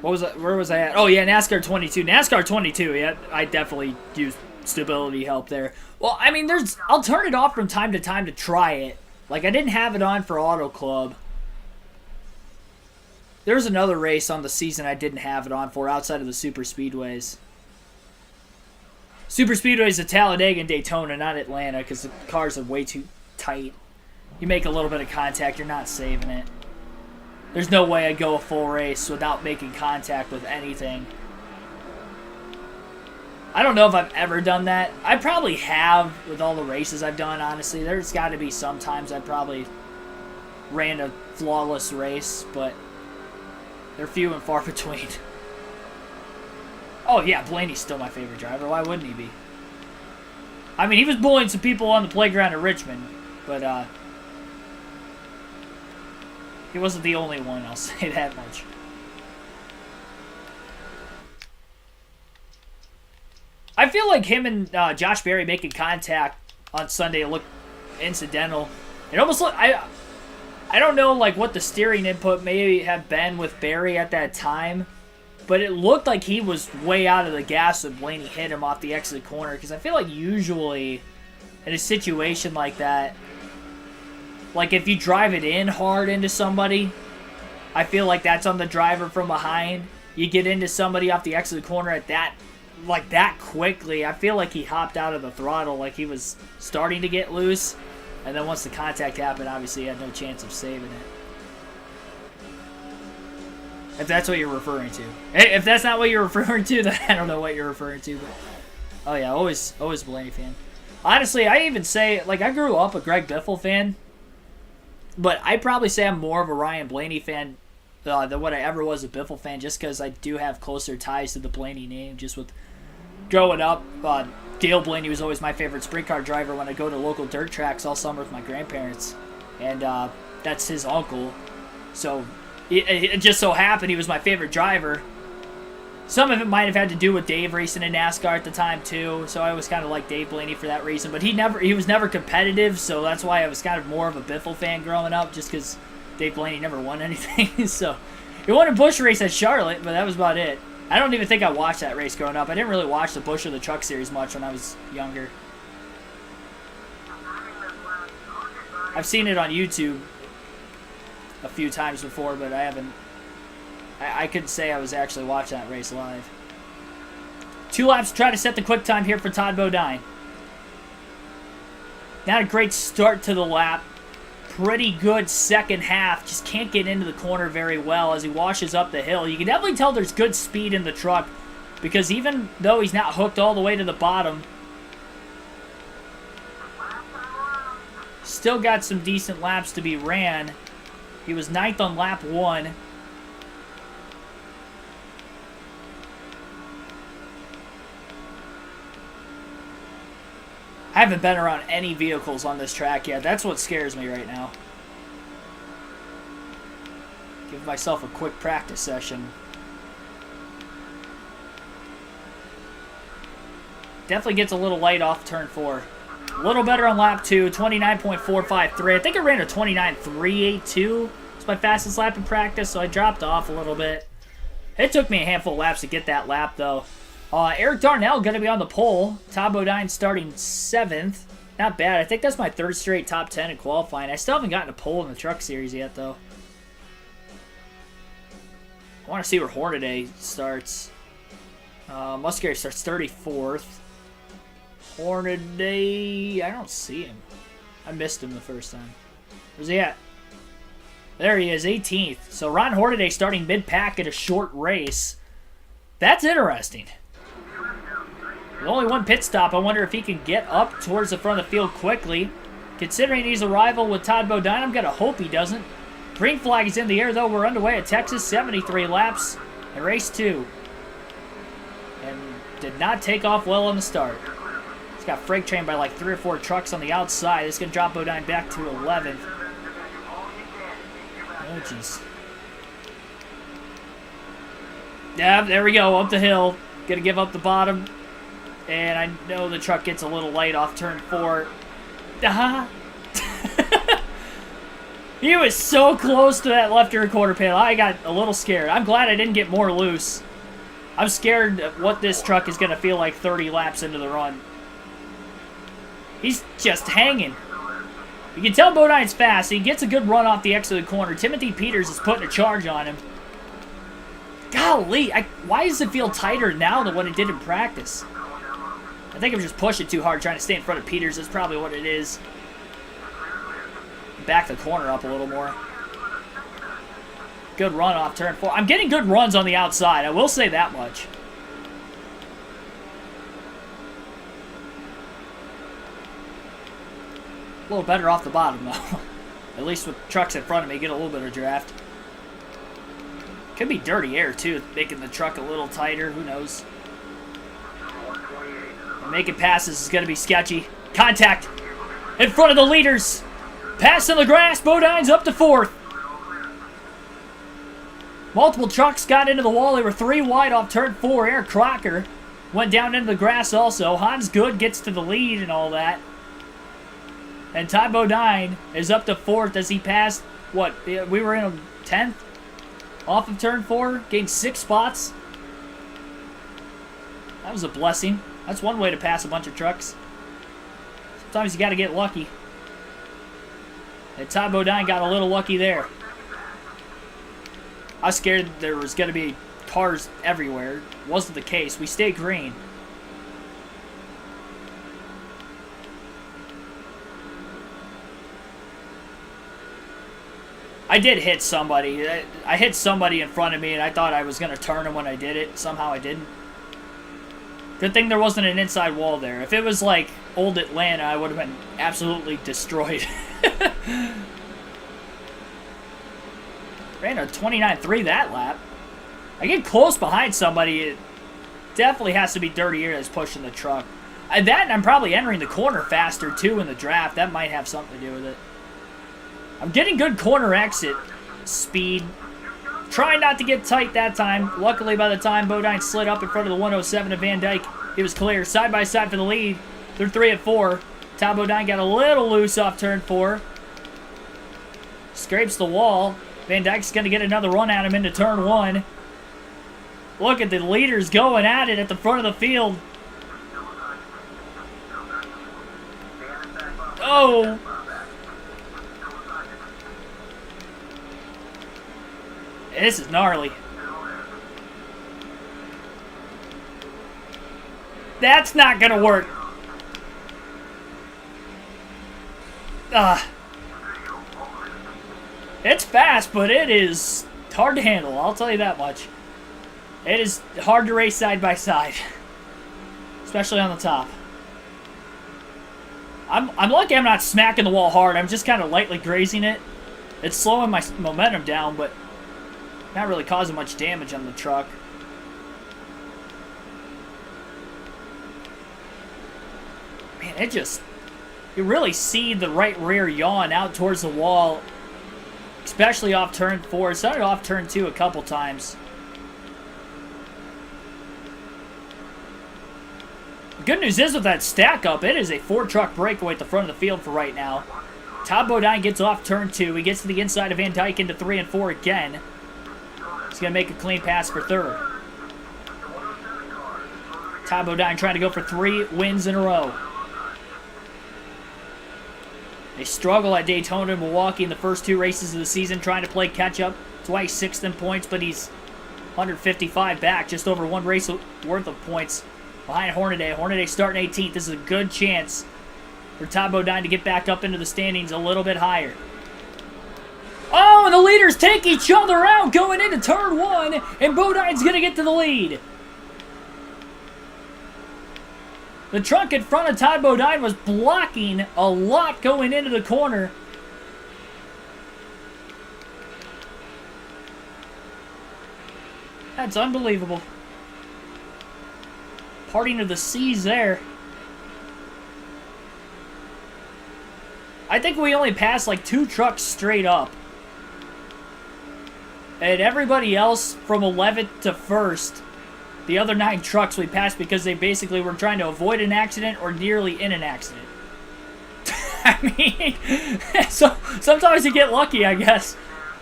Where was I at? Oh, yeah, NASCAR 22. NASCAR 22, yeah, I definitely used stability help there. Well, I mean, I'll turn it off from time to time to try it. Like, I didn't have it on for Auto Club. There was another race on the season I didn't have it on for outside of the super speedways. Super speedways at Talladega and Daytona, not Atlanta, because the cars are way too tight. You make a little bit of contact, you're not saving it. There's no way I'd go a full race without making contact with anything. I don't know if I've ever done that. I probably have with all the races I've done, honestly. There's got to be some times I probably ran a flawless race, but they're few and far between. Oh, yeah, Blaney's still my favorite driver. Why wouldn't he be? I mean, he was bullying some people on the playground in Richmond, but he wasn't the only one, I'll say that much. I feel like him and Josh Berry making contact on Sunday looked incidental. It almost looked... I don't know like what the steering input may have been with Berry at that time, but it looked like he was way out of the gas when Blaney hit him off the exit corner, because I feel like usually in a situation like that, like if you drive it in hard into somebody, I feel like that's on the driver from behind. You get into somebody off the exit corner at that quickly. I feel like he hopped out of the throttle like he was starting to get loose, and then once the contact happened, obviously he had no chance of saving it. If that's what you're referring to. Hey, if that's not what you're referring to, then I don't know what you're referring to. But oh yeah, always a Blaney fan. Honestly, I even say, like, I grew up a Greg Biffle fan, but I'd probably say I'm more of a Ryan Blaney fan than what I ever was a Biffle fan, just because I do have closer ties to the Blaney name, just with growing up. Dale Blaney was always my favorite sprint car driver when I go to local dirt tracks all summer with my grandparents, and that's his uncle. So it just so happened he was my favorite driver. Some of it might have had to do with Dave racing in NASCAR at the time too, so I was kind of like Dave Blaney for that reason. But he was never competitive, so that's why I was kind of more of a Biffle fan growing up, just because Dave Blaney never won anything. So he won a Busch race at Charlotte, but that was about it. I don't even think I watched that race growing up. I didn't really watch the Busch or the Truck Series much when I was younger. I've seen it on YouTube a few times before, but I I couldn't say I was actually watching that race live. 2 laps to try to set the quick time here for Todd Bodine. Not a great start to the lap. Pretty good second half. Just can't get into the corner very well as he washes up the hill. You can definitely tell there's good speed in the truck because even though he's not hooked all the way to the bottom, still got some decent laps to be ran. He was 9th on lap 1. I haven't been around any vehicles on this track yet. That's what scares me right now. Give myself a quick practice session. Definitely gets a little light off turn 4. A little better on lap 2, 29.453. I think I ran a 29.382. It's my fastest lap in practice, so I dropped off a little bit. It took me a handful of laps to get that lap, though. Eric Darnell going to be on the pole. Todd Bodine starting 7th. Not bad. I think that's my 3rd straight top 10 in qualifying. I still haven't gotten a pole in the truck series yet, though. I want to see where Hornaday starts. Muskerry starts 34th. Hornaday, I don't see him. I missed him the first time. Where's he at? There he is, 18th. So Ron Hornaday starting mid-pack at a short race. That's interesting. With only 1 pit stop, I wonder if he can get up towards the front of the field quickly. Considering he's a rival with Todd Bodine, I'm going to hope he doesn't. Green flag is in the air, though. We're underway at Texas, 73 laps in race 2. And did not take off well on the start. He's got freight trained by like 3 or 4 trucks on the outside. This is going to drop Bodine back to 11th. Oh, jeez. Yeah, there we go, up the hill. Going to give up the bottom. And I know the truck gets a little light off turn 4. He was so close to that left rear quarter panel. I got a little scared. I'm glad I didn't get more loose. I'm scared of what this truck is going to feel like 30 laps into the run. He's just hanging. You can tell Bodine's fast. He gets a good run off the exit of the corner. Timothy Peters is putting a charge on him. Golly, why does it feel tighter now than what it did in practice? I think I'm just pushing too hard, trying to stay in front of Peters. That's probably what it is. Back the corner up a little more. Good run off turn 4. I'm getting good runs on the outside. I will say that much. A little better off the bottom, though. At least with trucks in front of me, get a little bit of draft. Could be dirty air, too, making the truck a little tighter. Who knows? And making passes is going to be sketchy. Contact in front of the leaders. Pass in the grass. Bodine's up to 4th. Multiple trucks got into the wall. They were 3 wide off turn 4. Eric Crocker went down into the grass also. Hans Good gets to the lead and all that. And Todd Bodine is up to 4th as he passed, what, we were in 10th? Off of turn 4, gained 6 spots. That was a blessing. That's one way to pass a bunch of trucks. Sometimes you got to get lucky. And Todd Bodine got a little lucky there. I was scared there was going to be cars everywhere. Wasn't the case. We stayed green. I did hit somebody. I hit somebody in front of me, and I thought I was going to turn him when I did it. Somehow I didn't. Good thing there wasn't an inside wall there. If it was like old Atlanta, I would have been absolutely destroyed. Ran a 29.3 that lap. I get close behind somebody. It definitely has to be dirty air that's pushing the truck. And I'm probably entering the corner faster, too, in the draft. That might have something to do with it. I'm getting good corner exit speed. Trying not to get tight that time. Luckily, by the time Bodine slid up in front of the 107 of Van Dyke, he was clear. Side by side for the lead. They're 3 at 4. Todd Bodine got a little loose off turn 4. Scrapes the wall. Van Dyke's going to get another run at him into turn 1. Look at the leaders going at it at the front of the field. Oh! This is gnarly. That's not gonna work. It's fast, but it is hard to handle. I'll tell you that much. It is hard to race side by side, especially on the top. I'm lucky I'm not smacking the wall hard. I'm just kind of lightly grazing it. It's slowing my momentum down, but not really causing much damage on the truck. Man, it just... You really see the right rear yawn out towards the wall, especially off turn 4. It started off turn 2 a couple times. The good news is with that stack up, it is a 4-truck breakaway at the front of the field for right now. Todd Bodine gets off turn 2. He gets to the inside of Van Dyke into 3 and 4 again. He's going to make a clean pass for 3rd. Todd Bodine trying to go for 3 wins in a row. They struggle at Daytona and Milwaukee in the first 2 races of the season, trying to play catch-up. That's why he's 6th in points, but he's 155 back, just over 1 race worth of points behind Hornaday. Hornaday starting 18th. This is a good chance for Todd Bodine to get back up into the standings a little bit higher. Oh, and the leaders take each other out going into turn 1, and Bodine's going to get to the lead. The truck in front of Todd Bodine was blocking a lot going into the corner. That's unbelievable. Parting of the seas there. I think we only passed like 2 trucks straight up. And everybody else from 11th to 1st, the other 9 trucks we passed because they basically were trying to avoid an accident or nearly in an accident. I mean, so sometimes you get lucky, I guess.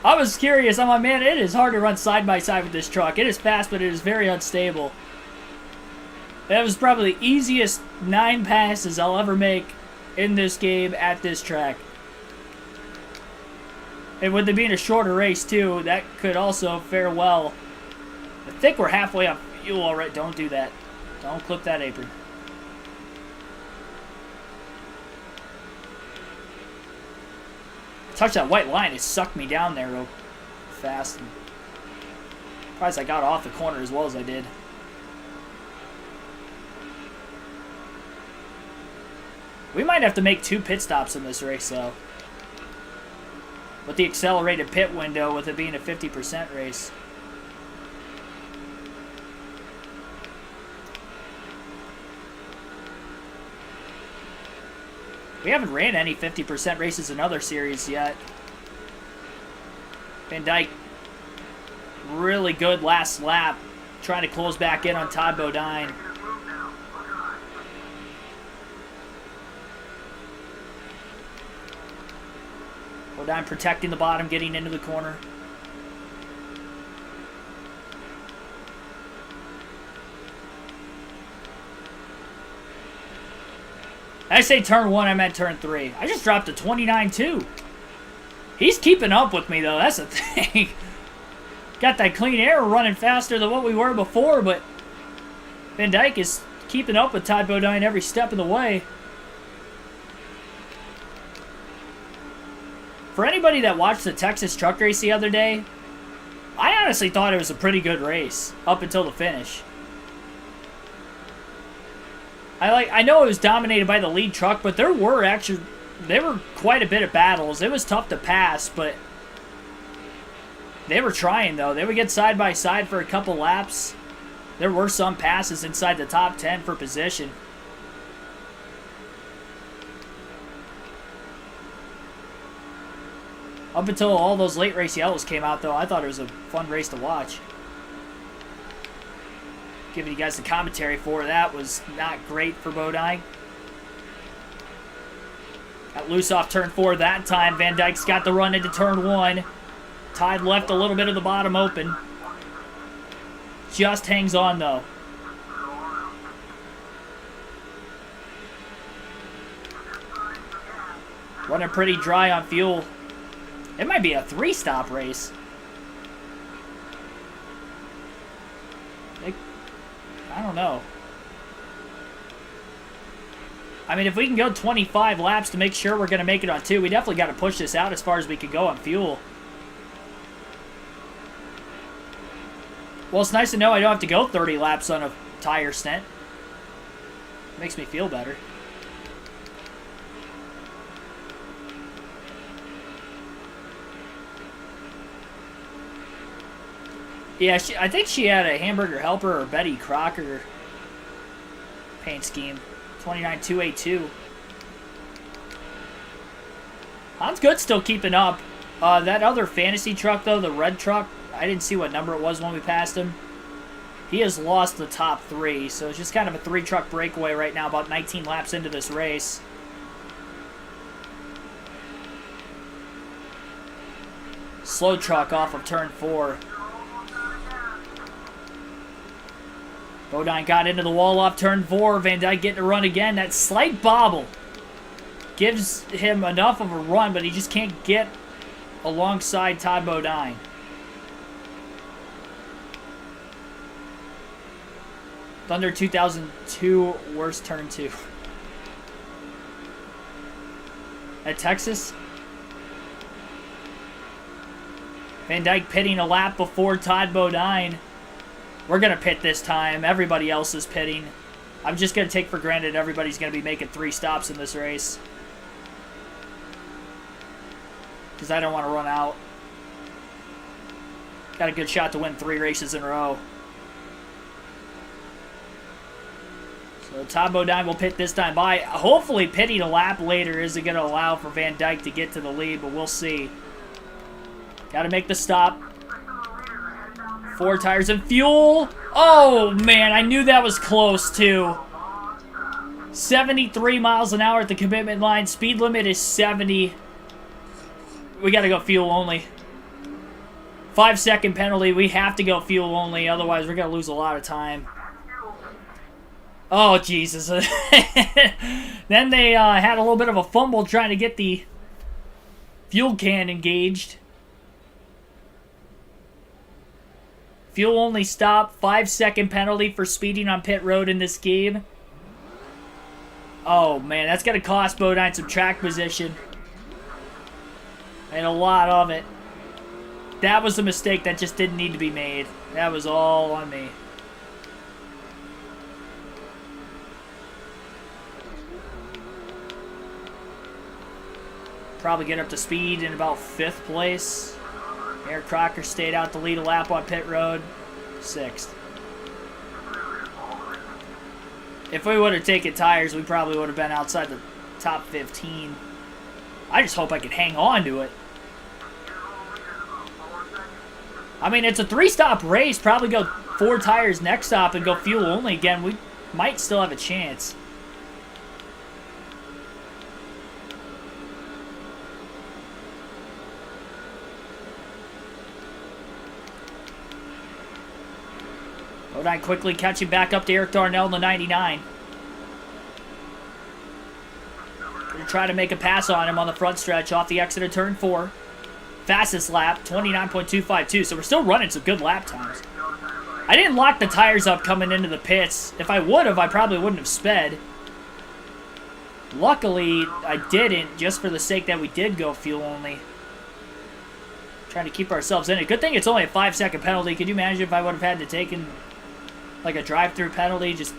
I was curious. I'm like, man, it is hard to run side by side with this truck. It is fast, but it is very unstable. That was probably the easiest 9 passes I'll ever make in this game at this track. And with it being a shorter race, too, that could also fare well. I think we're halfway up. You all right? Don't do that. Don't clip that apron. Touch that white line. It sucked me down there real fast. I'm surprised I got off the corner as well as I did. We might have to make 2 pit stops in this race, though. With the accelerated pit window, with it being a 50% race. We haven't ran any 50% races in other series yet. Van Dyke, really good last lap, trying to close back in on Todd Bodine. Bodine protecting the bottom, getting into the corner. I say turn 1, I meant turn 3. I just dropped a 29.2. He's keeping up with me, though. That's the thing. Got that clean air running faster than what we were before, but Van Dyke is keeping up with Todd Bodine every step of the way. For anybody that watched the Texas truck race the other day, I honestly thought it was a pretty good race up until the finish. I know it was dominated by the lead truck, but there were quite a bit of battles. It was tough to pass, but they were trying, though. They would get side by side for a couple laps. There were some passes inside the top 10 for position. Up until all those late race yellows came out, though, I thought it was a fun race to watch. Giving you guys the commentary for that was not great for Bodine. Got loose off turn 4 that time. Van Dyke's got the run into turn 1. Todd left a little bit of the bottom open. Just hangs on, though. Running pretty dry on fuel. It might be a 3-stop race. I don't know. I mean, if we can go 25 laps to make sure we're going to make it on 2, we definitely got to push this out as far as we can go on fuel. Well, it's nice to know I don't have to go 30 laps on a tire stint. Makes me feel better. Yeah, I think she had a Hamburger Helper or Betty Crocker paint scheme. 29282. Hans Good still keeping up. That other fantasy truck, though, the red truck, I didn't see what number it was when we passed him. He has lost the top 3, so it's just kind of a 3-truck breakaway right now, about 19 laps into this race. Slow truck off of turn 4. Bodine got into the wall off turn 4. Van Dyke getting to run again. That slight bobble gives him enough of a run, but he just can't get alongside Todd Bodine. Thunder 2002, worst turn 2. At Texas. Van Dyke pitting a lap before Todd Bodine. We're going to pit this time. Everybody else is pitting. I'm just going to take for granted everybody's going to be making 3 stops in this race. Because I don't want to run out. Got a good shot to win 3 races in a row. So Todd Bodine will pit this time by. Hopefully pitting a lap later isn't going to allow for Van Dyke to get to the lead, but we'll see. Got to make the stop. 4 tires and fuel. Oh, man, I knew that was close, too. 73 miles an hour at the commitment line. Speed limit is 70. We got to go fuel only. 5-second penalty. We have to go fuel only, otherwise we're going to lose a lot of time. Oh, Jesus. Then they had a little bit of a fumble trying to get the fuel can engaged. Fuel only stop. 5-second penalty for speeding on pit road in this game. Oh, man. That's going to cost Bodine some track position. And a lot of it. That was a mistake that just didn't need to be made. That was all on me. Probably get up to speed in about 5th place. Eric Crocker stayed out to lead a lap on pit road. 6th. If we would have taken tires, we probably would have been outside the top 15. I just hope I could hang on to it. I mean, it's a 3-stop race. Probably go 4 tires next stop and go fuel only again. We might still have a chance. Bodine quickly catching back up to Eric Darnell in the 99. Gonna try to make a pass on him on the front stretch off the exit of turn 4. Fastest lap, 29.252, so we're still running some good lap times. I didn't lock the tires up coming into the pits. If I would have, I probably wouldn't have sped. Luckily, I didn't, just for the sake that we did go fuel only. Trying to keep ourselves in it. Good thing it's only a 5-second penalty. Could you imagine if I would have had to take in like a drive-through penalty, just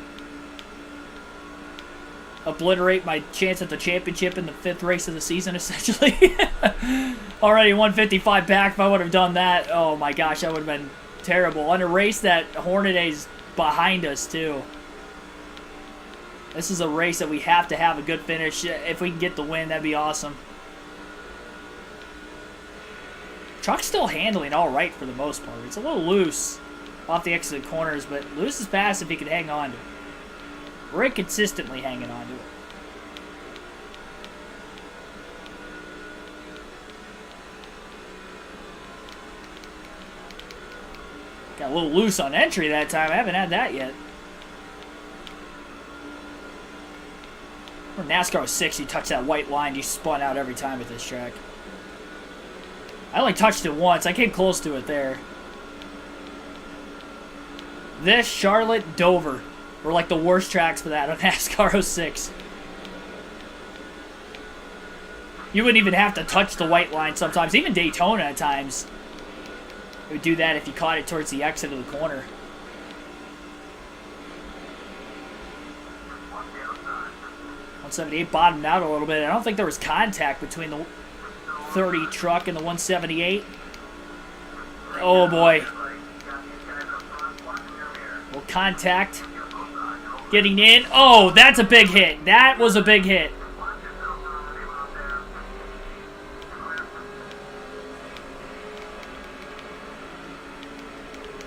obliterate my chance at the championship in the 5th race of the season, essentially. Already 155 back. If I would have done that, oh my gosh, that would have been terrible. On a race that Hornaday's behind us, too. This is a race that we have to have a good finish. If we can get the win, that'd be awesome. Truck's still handling all right for the most part. It's a little loose off the exit corners, but loose is fast if he can hang on to it. We're inconsistently hanging on to it. Got a little loose on entry that time. I haven't had that yet. For NASCAR 06, you touch that white line, you spun out every time at this track. I only touched it once. I came close to it there. This, Charlotte, Dover were like the worst tracks for that on NASCAR 06. You wouldn't even have to touch the white line sometimes. Even Daytona at times. It would do that if you caught it towards the exit of the corner. .178 bottomed out a little bit. I don't think there was contact between the 30 truck and the 178. Oh boy. Well, contact. Getting in. Oh, that's a big hit. That was a big hit.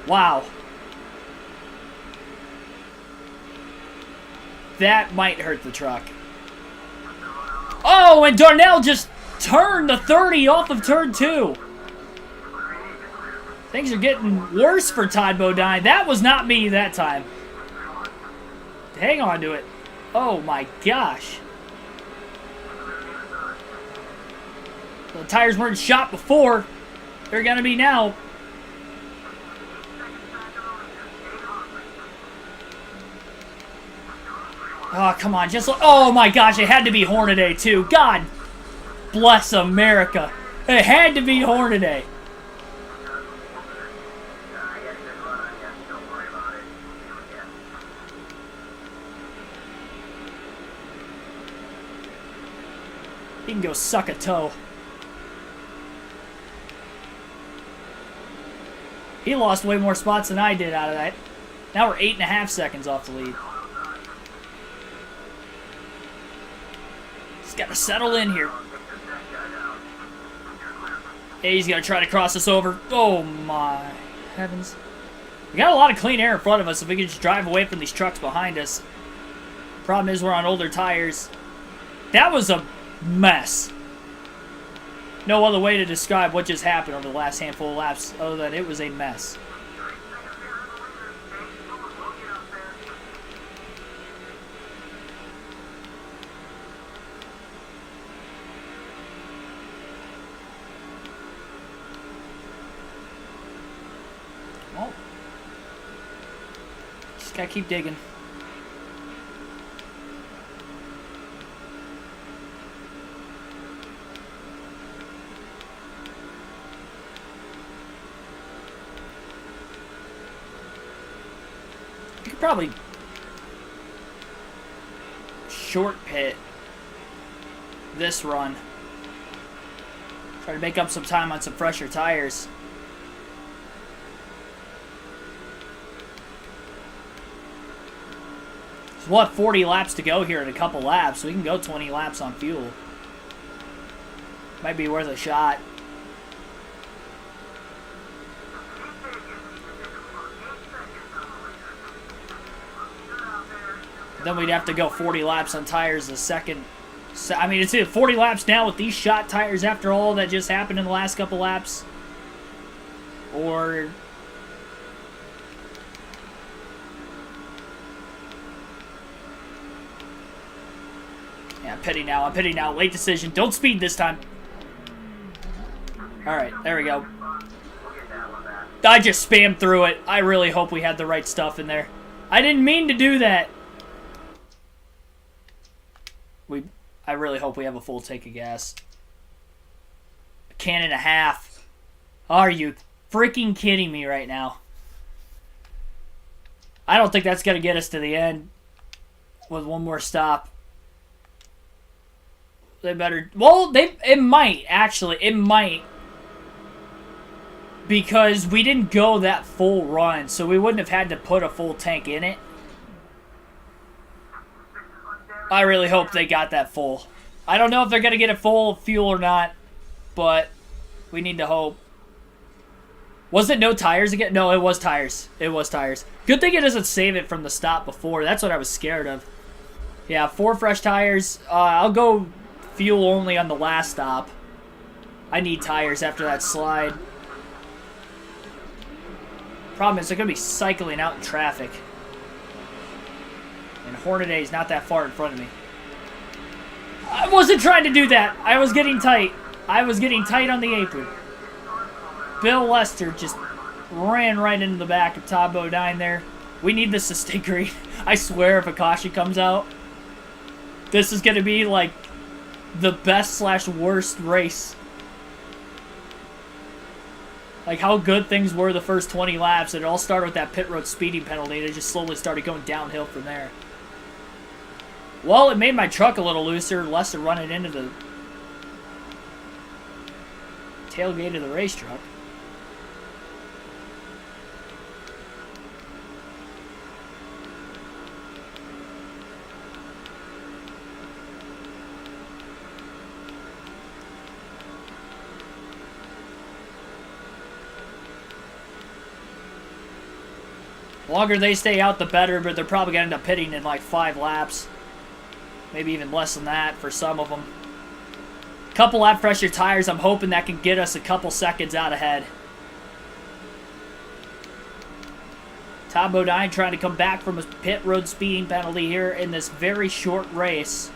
Wow. That might hurt the truck. Oh, and Darnell just turned the 30 off of turn 2. Things are getting worse for Todd Bodine. That was not me that time. Hang on to it. Oh my gosh. The tires weren't shot before. They're going to be now. Oh, come on. Just oh my gosh, it had to be Hornaday too. God bless America. It had to be Hornaday. He can go suck a toe. He lost way more spots than I did out of that. Now we're 8.5 seconds off the lead. He's got to settle in here. Hey, he's going to try to cross us over. Oh my heavens. We got a lot of clean air in front of us if we can just drive away from these trucks behind us. Problem is we're on older tires. That was a mess. No other way to describe what just happened over the last handful of laps other than it was a mess. Well, just gotta keep digging. Probably short pit this run. Try to make up some time on some fresher tires. So we'll have 40 laps to go here in a couple laps, so we can go 20 laps on fuel. Might be worth a shot. Then we'd have to go 40 laps on tires the second. I mean, it's 40 laps now with these shot tires after all that just happened in the last couple laps. Or yeah, I'm pitting now. I'm pitting now. Late decision. Don't speed this time. All right, there we go. I just spammed through it. I really hope we had the right stuff in there. I didn't mean to do that. I really hope we have a full tank of gas. A can and a half. Are you freaking kidding me right now? I don't think that's going to get us to the end with one more stop. They better... Well, it might, actually. It might. Because we didn't go that full run, so we wouldn't have had to put a full tank in it. I really hope they got that full. I don't know if they're going to get it full of fuel or not, but we need to hope. Was it no tires again? No, it was tires. It was tires. Good thing it doesn't save it from the stop before. That's what I was scared of. Yeah, 4 fresh tires. I'll go fuel only on the last stop. I need tires after that slide. Problem is, they're going to be cycling out in traffic. And Hornaday is not that far in front of me. I wasn't trying to do that. I was getting tight. I was getting tight on the apron. Bill Lester just ran right into the back of Todd Bodine there. We need this to stay green. I swear if a caution comes out, this is going to be like the best slash worst race. Like how good things were the first 20 laps. It all started with that pit road speeding penalty. They just slowly started going downhill from there. Well, it made my truck a little looser, less to run it into the tailgate of the race truck. The longer they stay out, the better, but they're probably going to end up pitting in like 5 laps. Maybe even less than that for some of them. Couple lap fresher tires, I'm hoping that can get us a couple seconds out ahead. Todd Bodine trying to come back from a pit road speeding penalty here in this very short race.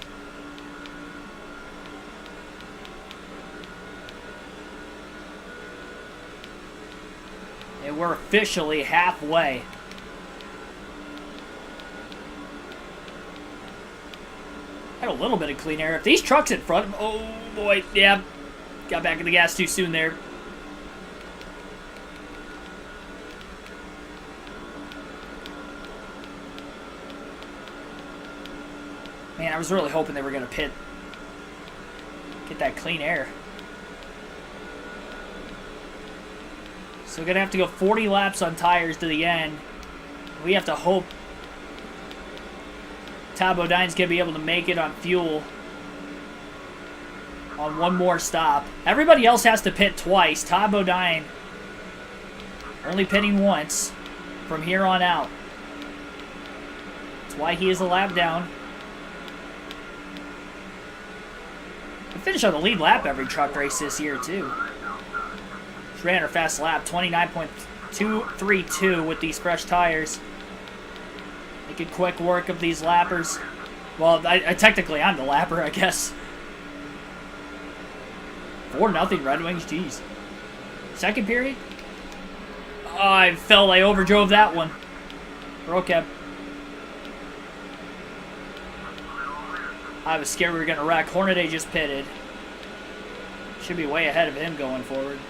And we're officially halfway. Had a little bit of clean air. If these trucks in front, oh boy, yeah, got back in the gas too soon there. Man, I was really hoping they were going to pit, get that clean air. So we're going to have to go 40 laps on tires to the end. We have to hope Todd Bodine's going to be able to make it on fuel on one more stop. Everybody else has to pit twice. Todd Bodine only pitting once from here on out. That's why he is a lap down. We finish on the lead lap every truck race this year, too. Just ran our fast lap, 29.232 with these fresh tires. Making quick work of these lappers. Well, I technically I'm the lapper, I guess. 4-0 Red Wings, jeez. Second period? Oh, I felt I overdrove that one. Okay. I was scared we were going to wreck. Hornaday just pitted. Should be way ahead of him going forward.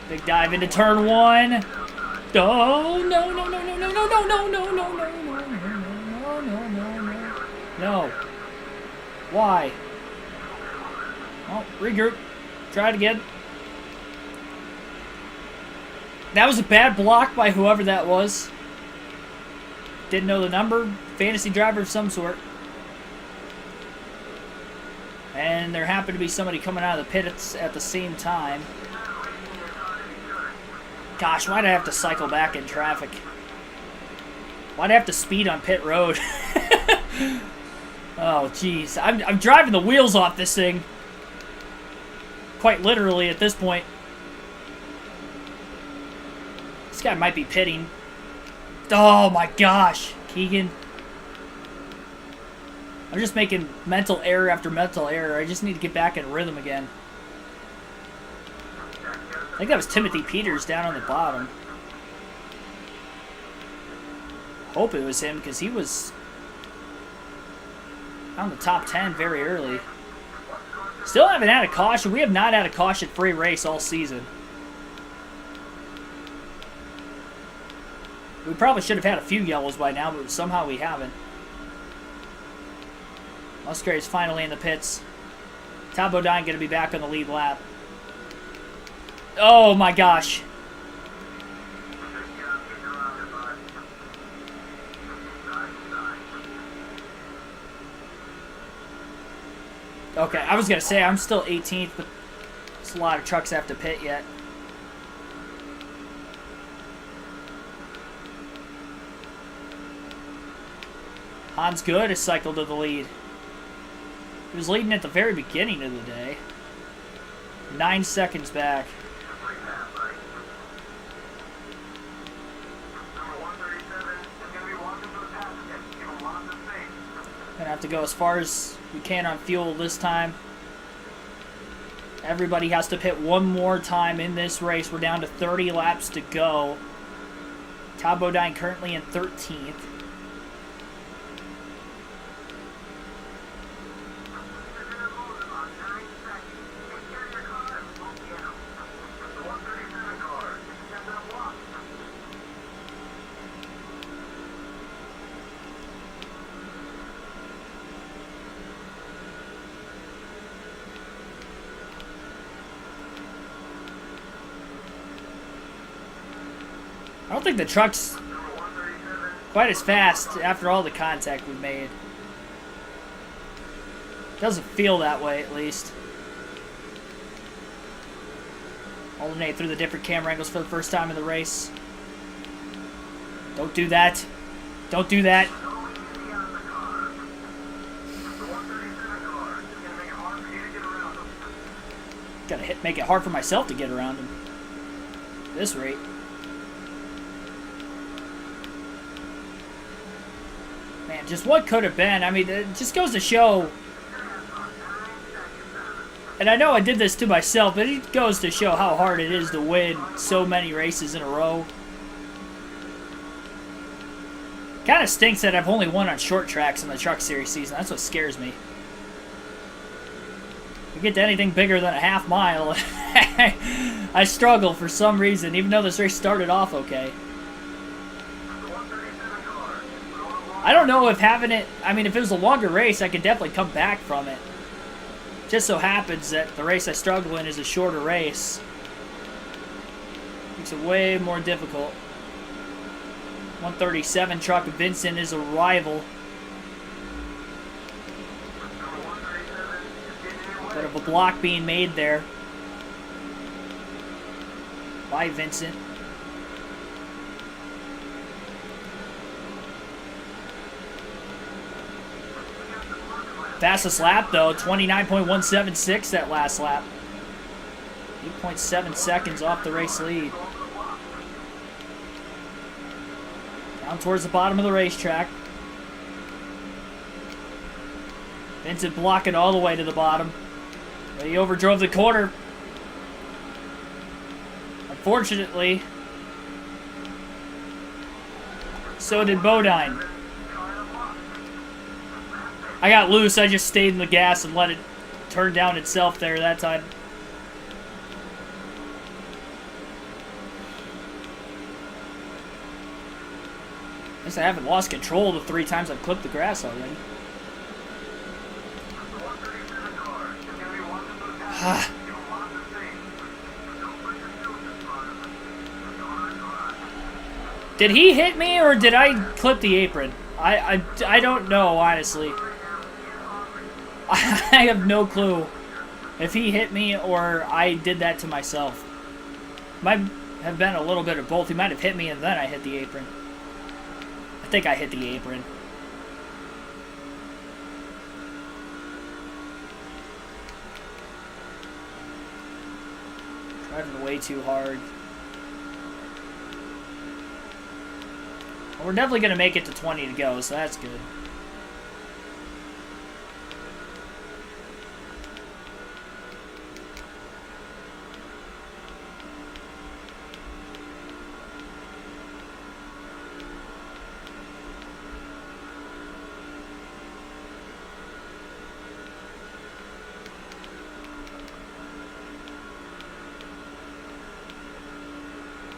Big dive into turn 1. Oh, no, no, no, no, no, no, no, no, no, no, no, no, no, no, no, no. No. Why? Oh, regroup. Try it again. That was a bad block by whoever that was. Didn't know the number. Fantasy driver of some sort. And there happened to be somebody coming out of the pits at the same time. Gosh, why'd I have to cycle back in traffic? Why'd I have to speed on pit road? Oh, jeez. I'm driving the wheels off this thing. Quite literally at this point. This guy might be pitting. Oh, my gosh. Keegan. I'm just making mental error after mental error. I just need to get back in rhythm again. I think that was Timothy Peters down on the bottom. Hope it was him because he was on the top 10 very early. Still haven't had a caution. We have not had a caution-free race all season. We probably should have had a few yellows by now, but somehow we haven't. Musgrave's finally in the pits. Todd Bodine going to be back on the lead lap. Oh my gosh. Okay, I was going to say I'm still 18th, but there's a lot of trucks have to pit yet. Hans Good has cycled to the lead. He was leading at the very beginning of the day. 9 seconds back. Gonna have to go as far as we can on fuel this time. Everybody has to pit one more time in this race. We're down to 30 laps to go. Todd Bodine currently in 13th. don't think the truck's quite as fast after all the contact we've made. Doesn't feel that way, at least. Alternate through the different camera angles for the first time in the race. Don't do that. Don't do that. Gotta make it hard for myself to get around him. At this rate. Man, just what could have been. I mean, it just goes to show. And I know I did this to myself, but it goes to show how hard it is to win so many races in a row. Kind of stinks that I've only won on short tracks in the Truck Series season. That's what scares me. If we get to anything bigger than a half mile, I struggle for some reason, even though this race started off okay. I don't know if having it, I mean, if it was a longer race, I could definitely come back from it. Just so happens that the race I struggle in is a shorter race. Makes it way more difficult. 137 truck, Vincent is a rival. Bit of a block being made there by Vincent. Fastest lap, though, 29.176 that last lap. 8.7 seconds off the race lead. Down towards the bottom of the racetrack. Vincent blocking all the way to the bottom. But he overdrove the corner. Unfortunately, so did Bodine. I got loose, I just stayed in the gas and let it turn down itself there that time. I guess I haven't lost control the 3 times I've clipped the grass already. Did he hit me or did I clip the apron? I don't know, honestly. I have no clue if he hit me or I did that to myself. Might have been a little bit of both. He might have hit me and then I hit the apron. I think I hit the apron. Driving way too hard. Well, we're definitely going to make it to 20 to go, so that's good.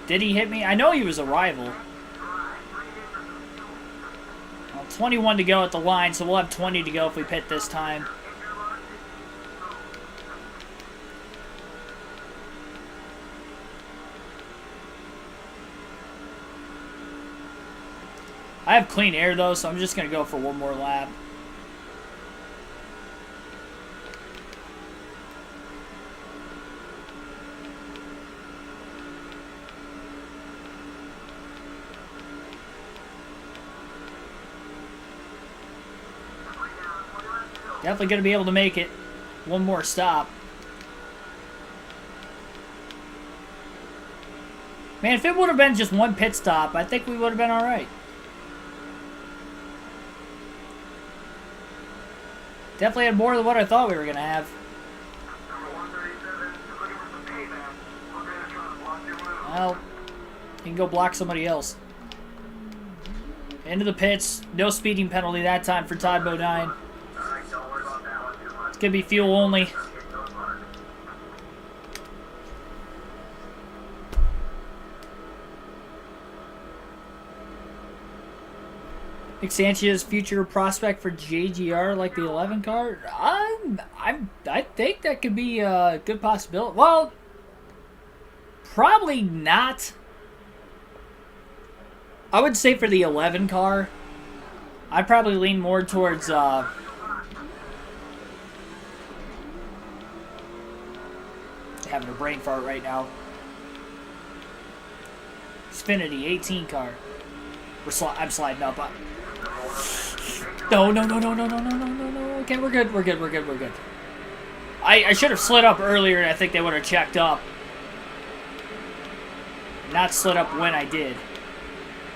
Did he hit me? I know he was a rival. Well, 21 to go at the line, so we'll have 20 to go if we pit this time. I have clean air, though, so I'm just going to go for one more lap. Definitely going to be able to make it. One more stop. Man, if it would have been just one pit stop, I think we would have been alright. Definitely had more than what I thought we were going to have. Well, you can go block somebody else. Into the pits. No speeding penalty that time for Todd Bodine. It's going to be fuel only. Nick Sanchez, future prospect for JGR like the 11 car? I think that could be a good possibility. Well, probably not. I would say for the 11 car, I'd probably lean more towards having a brain fart right now. Xfinity 18 car. I'm sliding up. No. Okay, we're good. I should have slid up earlier, and I think they would have checked up. Not slid up when I did.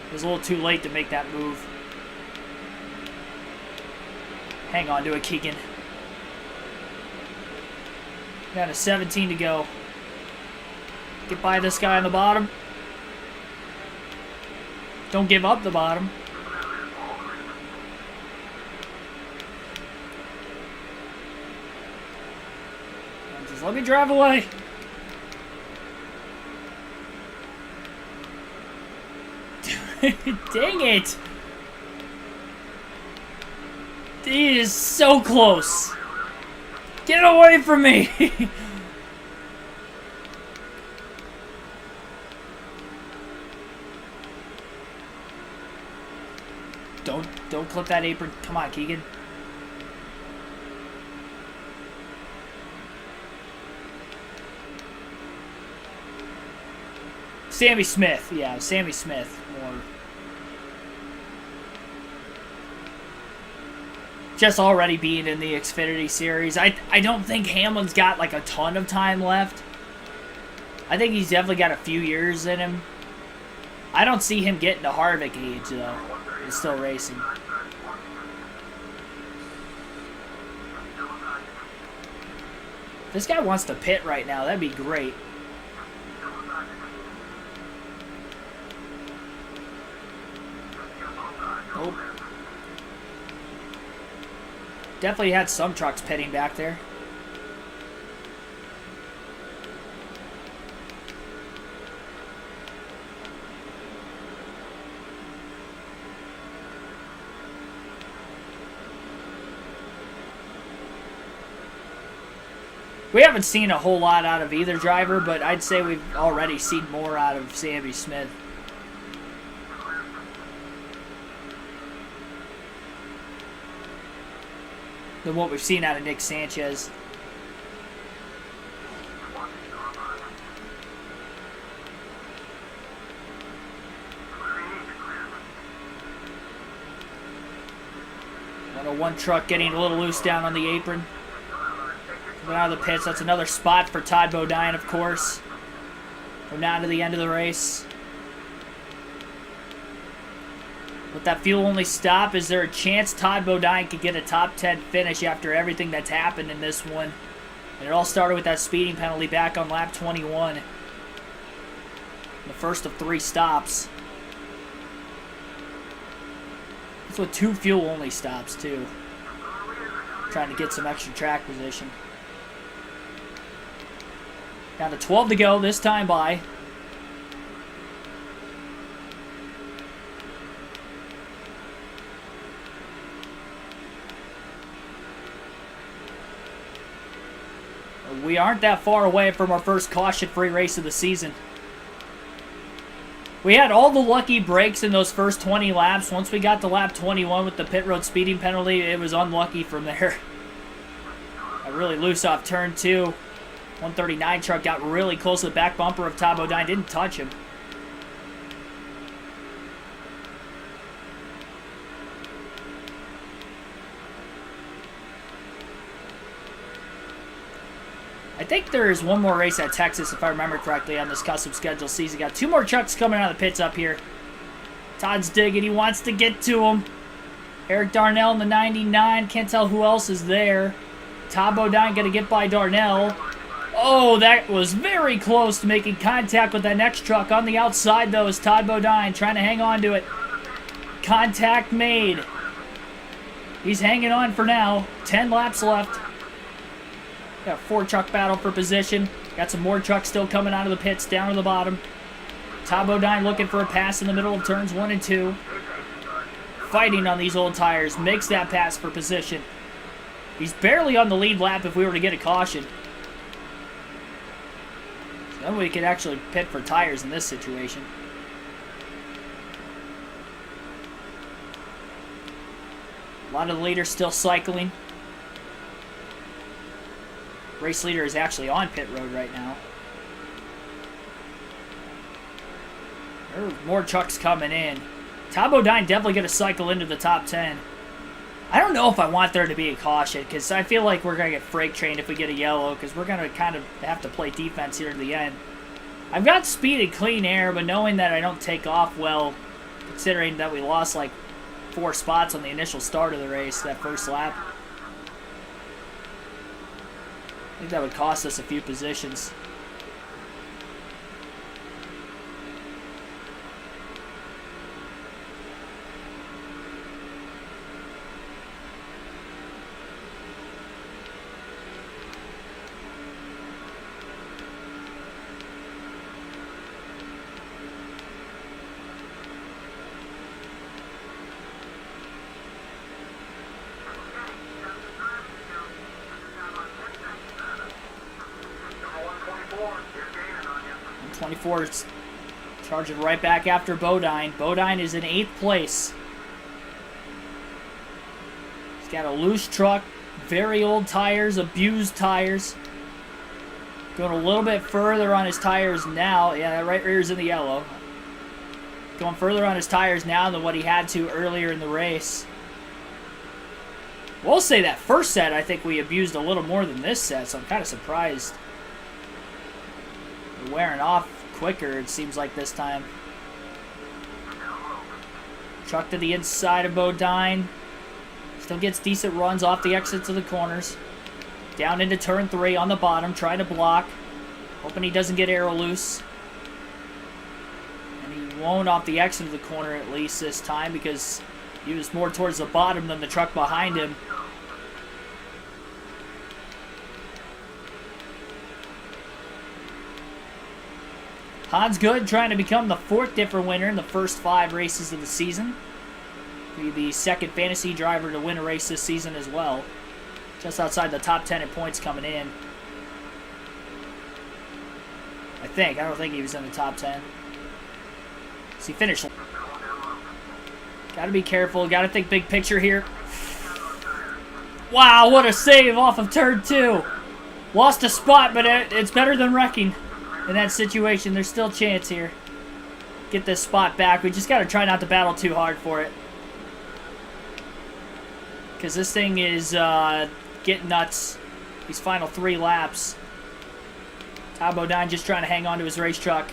It was a little too late to make that move. Hang on to it, Keegan. Got a 17 to go. Get by this guy on the bottom. Don't give up the bottom. Just let me drive away. Dang it. He is so close. Get away from me. Don't clip that apron. Come on, Keegan. Sammy Smith. Yeah, Sammy Smith. More. Just already being in the Xfinity Series. I don't think Hamlin's got like a ton of time left. I think he's definitely got a few years in him. I don't see him getting to Harvick age, though. He's still racing. This guy wants to pit right now. That'd be great. Oh. Definitely had some trucks pitting back there. We haven't seen a whole lot out of either driver, but I'd say we've already seen more out of Sammy Smith. Than what we've seen out of Nick Sanchez. One truck getting a little loose down on the apron. Coming out of the pits. That's another spot for Todd Bodine, of course. We're now to the end of the race. With that fuel-only stop, is there a chance Todd Bodine could get a top 10 finish after everything that's happened in this one? And it all started with that speeding penalty back on lap 21. The first of 3 stops. It's with 2 fuel-only stops, too. Trying to get some extra track position. Down to 12 to go, this time by. We aren't that far away from our first caution-free race of the season. We had all the lucky breaks in those first 20 laps. Once we got to lap 21 with the pit road speeding penalty, it was unlucky from there. A really loose off turn 2. 139 truck got really close to the back bumper of Todd Bodine. Didn't touch him. I think there's one more race at Texas, if I remember correctly, on this custom schedule season. Got 2 more trucks coming out of the pits up here. Todd's digging. He wants to get to them. Eric Darnell in the 99. Can't tell who else is there. Todd Bodine going to get by Darnell. Oh, that was very close to making contact with that next truck. On the outside, though, is Todd Bodine trying to hang on to it. Contact made. He's hanging on for now. 10 laps left. Got a 4-truck battle for position. Got some more trucks still coming out of the pits down to the bottom. Todd Bodine looking for a pass in the middle of turns 1 and 2. Fighting on these old tires. Makes that pass for position. He's barely on the lead lap if we were to get a caution. So then we could actually pit for tires in this situation. lot of the leaders still cycling. Race leader is actually on pit road right now. There are more trucks coming in. Tom Bodine definitely going to cycle into the top 10. I don't know if I want there to be a caution, because I feel like we're going to get freight trained if we get a yellow, because we're going to kind of have to play defense here to the end. I've got speed and clean air, but knowing that I don't take off well, considering that we lost like 4 spots on the initial start of the race, that first lap, I think that would cost us a few positions. Is charging right back after Bodine. Bodine is in 8th place. He's got a loose truck, very old tires, abused tires. Going a little bit further on his tires now. Yeah, that right rear is in the yellow. Going further on his tires now than what he had to earlier in the race. We'll say that first set, I think we abused a little more than this set, so I'm kind of surprised. We're wearing off quicker, it seems like this time. Truck to the inside of Bodine. Still gets decent runs off the exits of the corners. Down into turn 3 on the bottom, trying to block. Hoping he doesn't get aero loose. And he won't off the exit of the corner at least this time, because he was more towards the bottom than the truck behind him. Hans Good trying to become the 4th different winner in the first 5 races of the season. Be the 2nd fantasy driver to win a race this season as well. Just outside the top 10 in points coming in. I think. I don't think he was in the top 10. So he finished. Gotta be careful. Gotta think big picture here. Wow, what a save off of turn 2. Lost a spot, but it's better than wrecking. In that situation, there's still a chance here. Get this spot back. We just got to try not to battle too hard for it. Because this thing is getting nuts. These final 3 laps. Tom Bodine just trying to hang on to his race truck.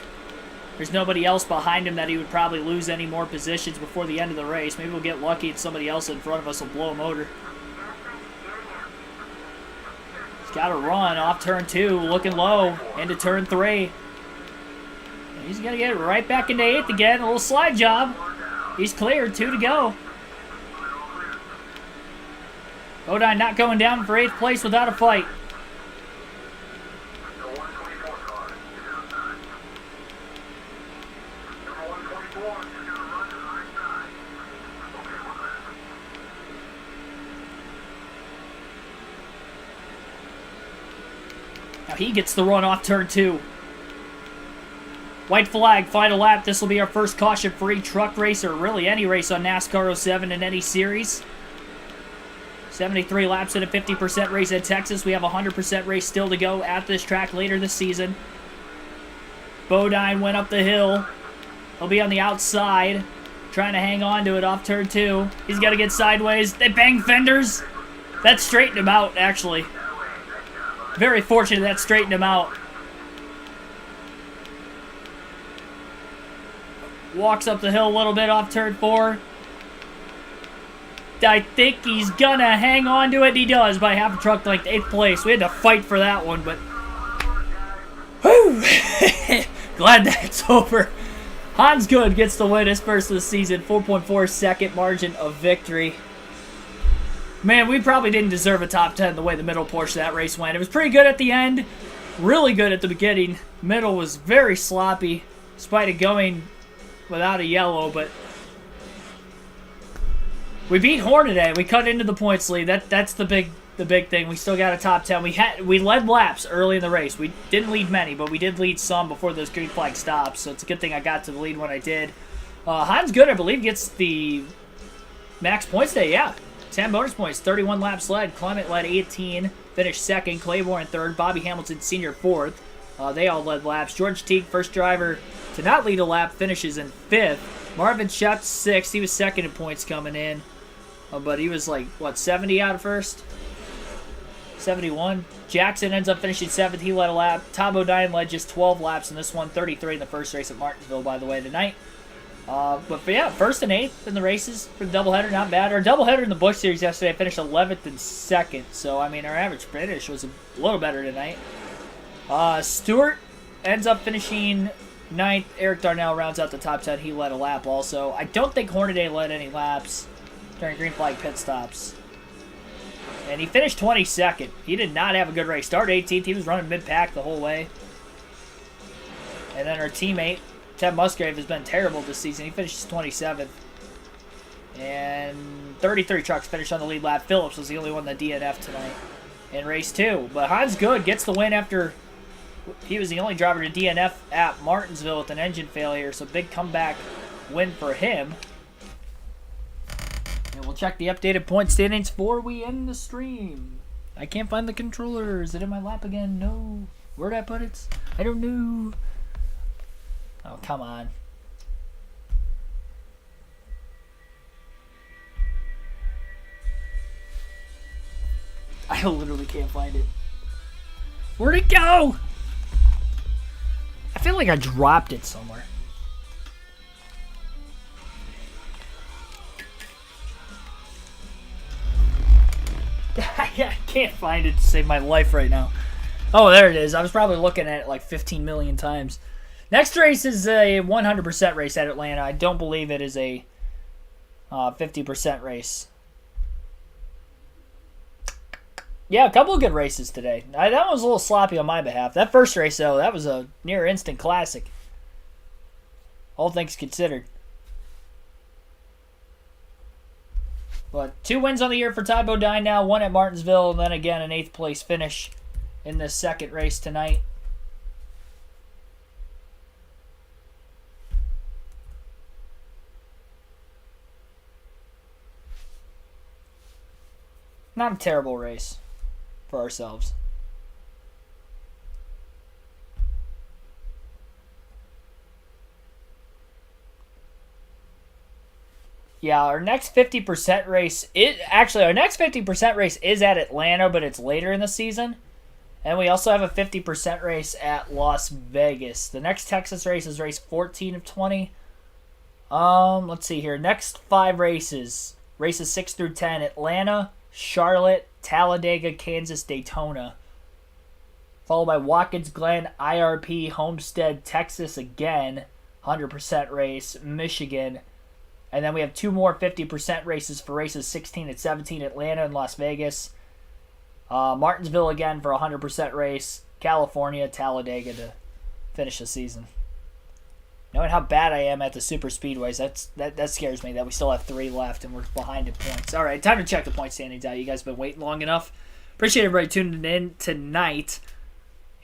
There's nobody else behind him that he would probably lose any more positions before the end of the race. Maybe we'll get lucky and somebody else in front of us will blow a motor. Got to run off turn 2, looking low, into turn 3. He's going to get right back into 8th again. A little slide job. He's cleared, 2 to go. Bodine not going down for 8th place without a fight. Now he gets the run off turn 2. White flag, final lap. This will be our first caution-free truck race, or really any race on NASCAR 07 in any series. 73 laps in a 50% race at Texas. We have a 100% race still to go at this track later this season. Bodine went up the hill. He'll be on the outside, trying to hang on to it off turn 2. He's got to get sideways. They bang fenders. That straightened him out, actually. Very fortunate that straightened him out. Walks up the hill a little bit off turn 4. I think he's gonna hang on to it. He does by half a truck length, 8th place. We had to fight for that one, but whew. Glad that's over. Hans Good gets the win his first of the season. 4.4 second margin of victory. Man, we probably didn't deserve a top 10 the way the middle portion of that race went. It was pretty good at the end, really good at the beginning. Middle was very sloppy, despite it going without a yellow, but we beat Hornaday. We cut into the points lead. That's the big thing. We still got a top 10. We led laps early in the race. We didn't lead many, but we did lead some before those green flag stops. So it's a good thing I got to the lead when I did. Hans Good, I believe, gets the max points day. Yeah, 10 bonus points, 31 laps led. Clement led 18, finished second. Claiborne third. Bobby Hamilton, senior, fourth. They all led laps. George Teague, first driver to not lead a lap, finishes in fifth. Marvin Schept, sixth. He was second in points coming in. But he was like, what, 70 out of first? 71. Jackson ends up finishing seventh. He led a lap. Tom O'Dine led just 12 laps in this one. 33 in the first race at Martinsville, by the way, tonight. But yeah, first and eighth in the races for the doubleheader, not bad. Our doubleheader in the Busch Series yesterday finished 11th and 2nd. So, I mean, our average finish was a little better tonight. Stewart ends up finishing 9th. Eric Darnell rounds out the top 10. He led a lap also. I don't think Hornaday led any laps during green flag pit stops. And he finished 22nd. He did not have a good race. Started 18th. He was running mid-pack the whole way. And then our teammate, Ted Musgrave, has been terrible this season. He finishes 27th. And 33 trucks finished on the lead lap. Phillips was the only one that DNF'd tonight in race 2. But Hans Good gets the win after he was the only driver to DNF at Martinsville with an engine failure. So big comeback win for him. And we'll check the updated point standings before we end the stream. I can't find the controller. Is it in my lap again? No. Where'd I put it? I don't know. Oh, come on. I literally can't find it. Where'd it go? I feel like I dropped it somewhere. I can't find it to save my life right now. Oh, there it is. I was probably looking at it like 15 million times. Next race is a 100% race at Atlanta. I don't believe it is a 50% race. Yeah, a couple of good races today. That one was a little sloppy on my behalf. That first race, though, that was a near instant classic. All things considered. But 2 wins on the year for Ty Bodine now. 1 at Martinsville, and then again an 8th place finish in this second race tonight. Not a terrible race for ourselves. Yeah, our next 50% race our next 50% race is at Atlanta, but it's later in the season. And we also have a 50% race at Las Vegas. The next Texas race is race 14 of 20. Let's see here. Next 5 races. Races 6 through 10. Atlanta, Charlotte, Talladega, Kansas, Daytona. Followed by Watkins Glen, IRP, Homestead, Texas again. 100% race. Michigan. And then we have 2 more 50% races for races 16 and 17, Atlanta and Las Vegas. Martinsville again for a 100% race. California, Talladega to finish the season. Knowing how bad I am at the super speedways, that scares me that we still have 3 left and we're behind in points. All right, time to check the point standings out. You guys have been waiting long enough. Appreciate everybody tuning in tonight.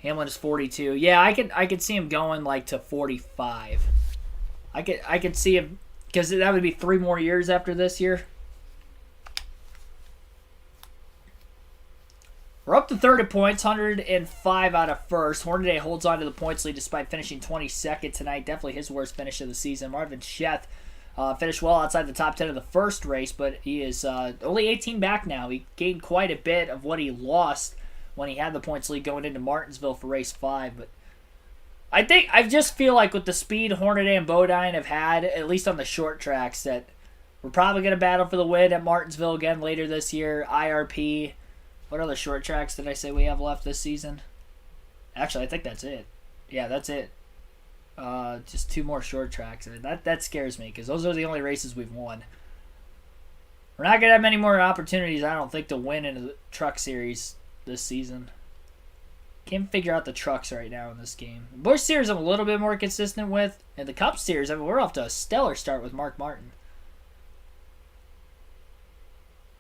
Hamlin is 42. Yeah, I could see him going like to 45. I could see him, because that would be 3 more years after this year. We're up to third at points, 105 out of first. Hornaday holds on to the points lead despite finishing 22nd tonight. Definitely his worst finish of the season. Marvin Schept finished well outside the top 10 of the first race, but he is only 18 back now. He gained quite a bit of what he lost when he had the points lead going into Martinsville for race 5, but I just feel like with the speed Hornaday and Bodine have had, at least on the short tracks, that we're probably going to battle for the win at Martinsville again later this year. IRP. What other short tracks did I say we have left this season? Actually, I think that's it. Yeah, that's it. Just 2 more short tracks. That scares me because those are the only races we've won. We're not going to have many more opportunities, I don't think, to win in the Truck Series this season. Can't figure out the trucks right now in this game. The Busch Series I'm a little bit more consistent with. And the Cup Series, I mean, we're off to a stellar start with Mark Martin.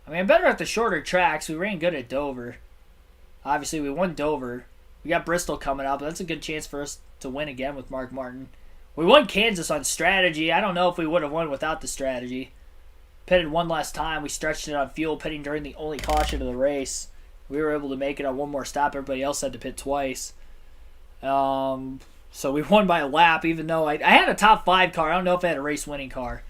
I mean, I'm better at the shorter tracks. We ran good at Dover. Obviously, we won Dover. We got Bristol coming up. That's a good chance for us to win again with Mark Martin. We won Kansas on strategy. I don't know if we would have won without the strategy. pitted one last time. We stretched it on fuel pitting during the only caution of the race. We were able to make it on one more stop. Everybody else had to pit twice. So we won by a lap, even though I had a top 5 car. I don't know if I had a race-winning car.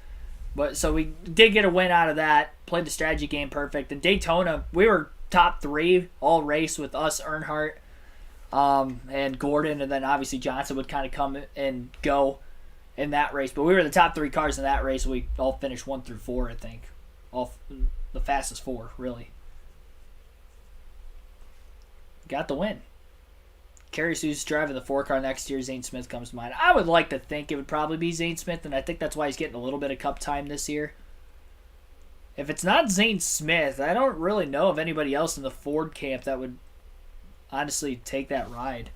But so we did get a win out of that. Played the strategy game perfect. In Daytona, we were top 3 all race with us, Earnhardt, and Gordon. And then obviously Johnson would kind of come and go in that race. But we were the top 3 cars in that race. We all finished 1 through 4, I think. All the fastest 4, really. Got the win. Curious who's driving the 4 car next year. Zane Smith comes to mind. I would like to think it would probably be Zane Smith, and I think that's why he's getting a little bit of cup time this year. If it's not Zane Smith, I don't really know of anybody else in the Ford camp that would honestly take that ride.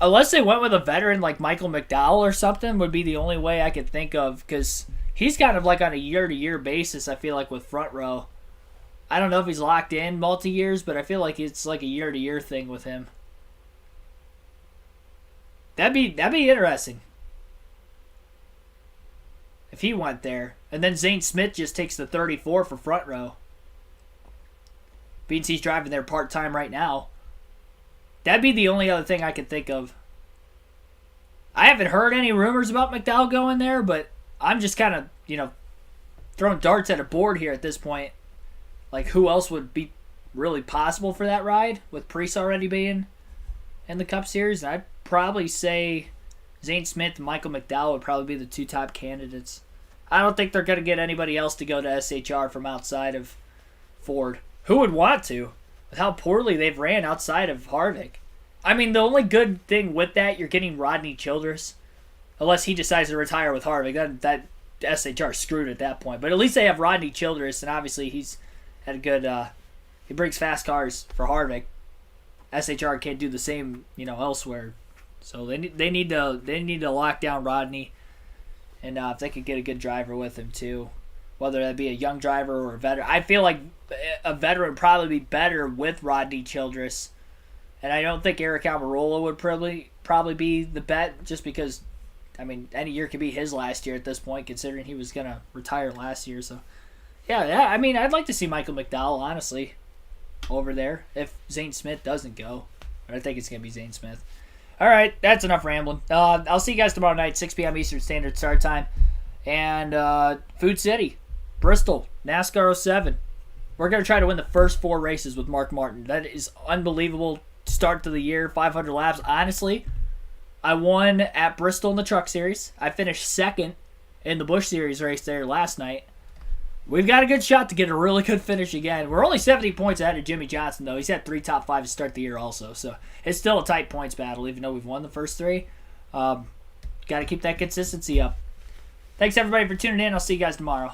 Unless they went with a veteran like Michael McDowell or something, would be the only way I could think of, because he's kind of like on a year-to-year basis, I feel like, with Front Row. I don't know if he's locked in multi-years, but I feel like it's like a year-to-year thing with him. That'd be interesting if he went there. And then Zane Smith just takes the 34 for Front Row. Being he's driving there part-time right now. That'd be the only other thing I could think of. I haven't heard any rumors about McDowell going there, but I'm just kind of, throwing darts at a board here at this point. Like, who else would be really possible for that ride with Preece already being in the Cup Series? I'd probably say Zane Smith and Michael McDowell would probably be the 2 top candidates. I don't think they're going to get anybody else to go to SHR from outside of Ford. Who would want to, with how poorly they've ran outside of Harvick? I mean, the only good thing with that, you're getting Rodney Childress. Unless he decides to retire with Harvick. That SHR screwed at that point. But at least they have Rodney Childress, and obviously he's had a good, he brings fast cars for Harvick. SHR can't do the same, elsewhere. So they need to lock down Rodney, and if they could get a good driver with him too, whether that be a young driver or a veteran. I feel like a veteran would probably be better with Rodney Childress, and I don't think Eric Almirola would probably be the bet, just because, I mean, any year could be his last year at this point, considering he was gonna retire last year. So. Yeah, I mean, I'd like to see Michael McDowell, honestly, over there, if Zane Smith doesn't go. But I think it's going to be Zane Smith. All right, that's enough rambling. I'll see you guys tomorrow night, 6 p.m. Eastern Standard Start Time. And Food City, Bristol, NASCAR 07. We're going to try to win the first 4 races with Mark Martin. That is unbelievable start to the year, 500 laps. Honestly, I won at Bristol in the Truck Series. I finished 2nd in the Busch Series race there last night. We've got a good shot to get a really good finish again. We're only 70 points ahead of Jimmy Johnson, though. He's had 3 top 5 to start the year also. So it's still a tight points battle, even though we've won the first 3. Got to keep that consistency up. Thanks, everybody, for tuning in. I'll see you guys tomorrow.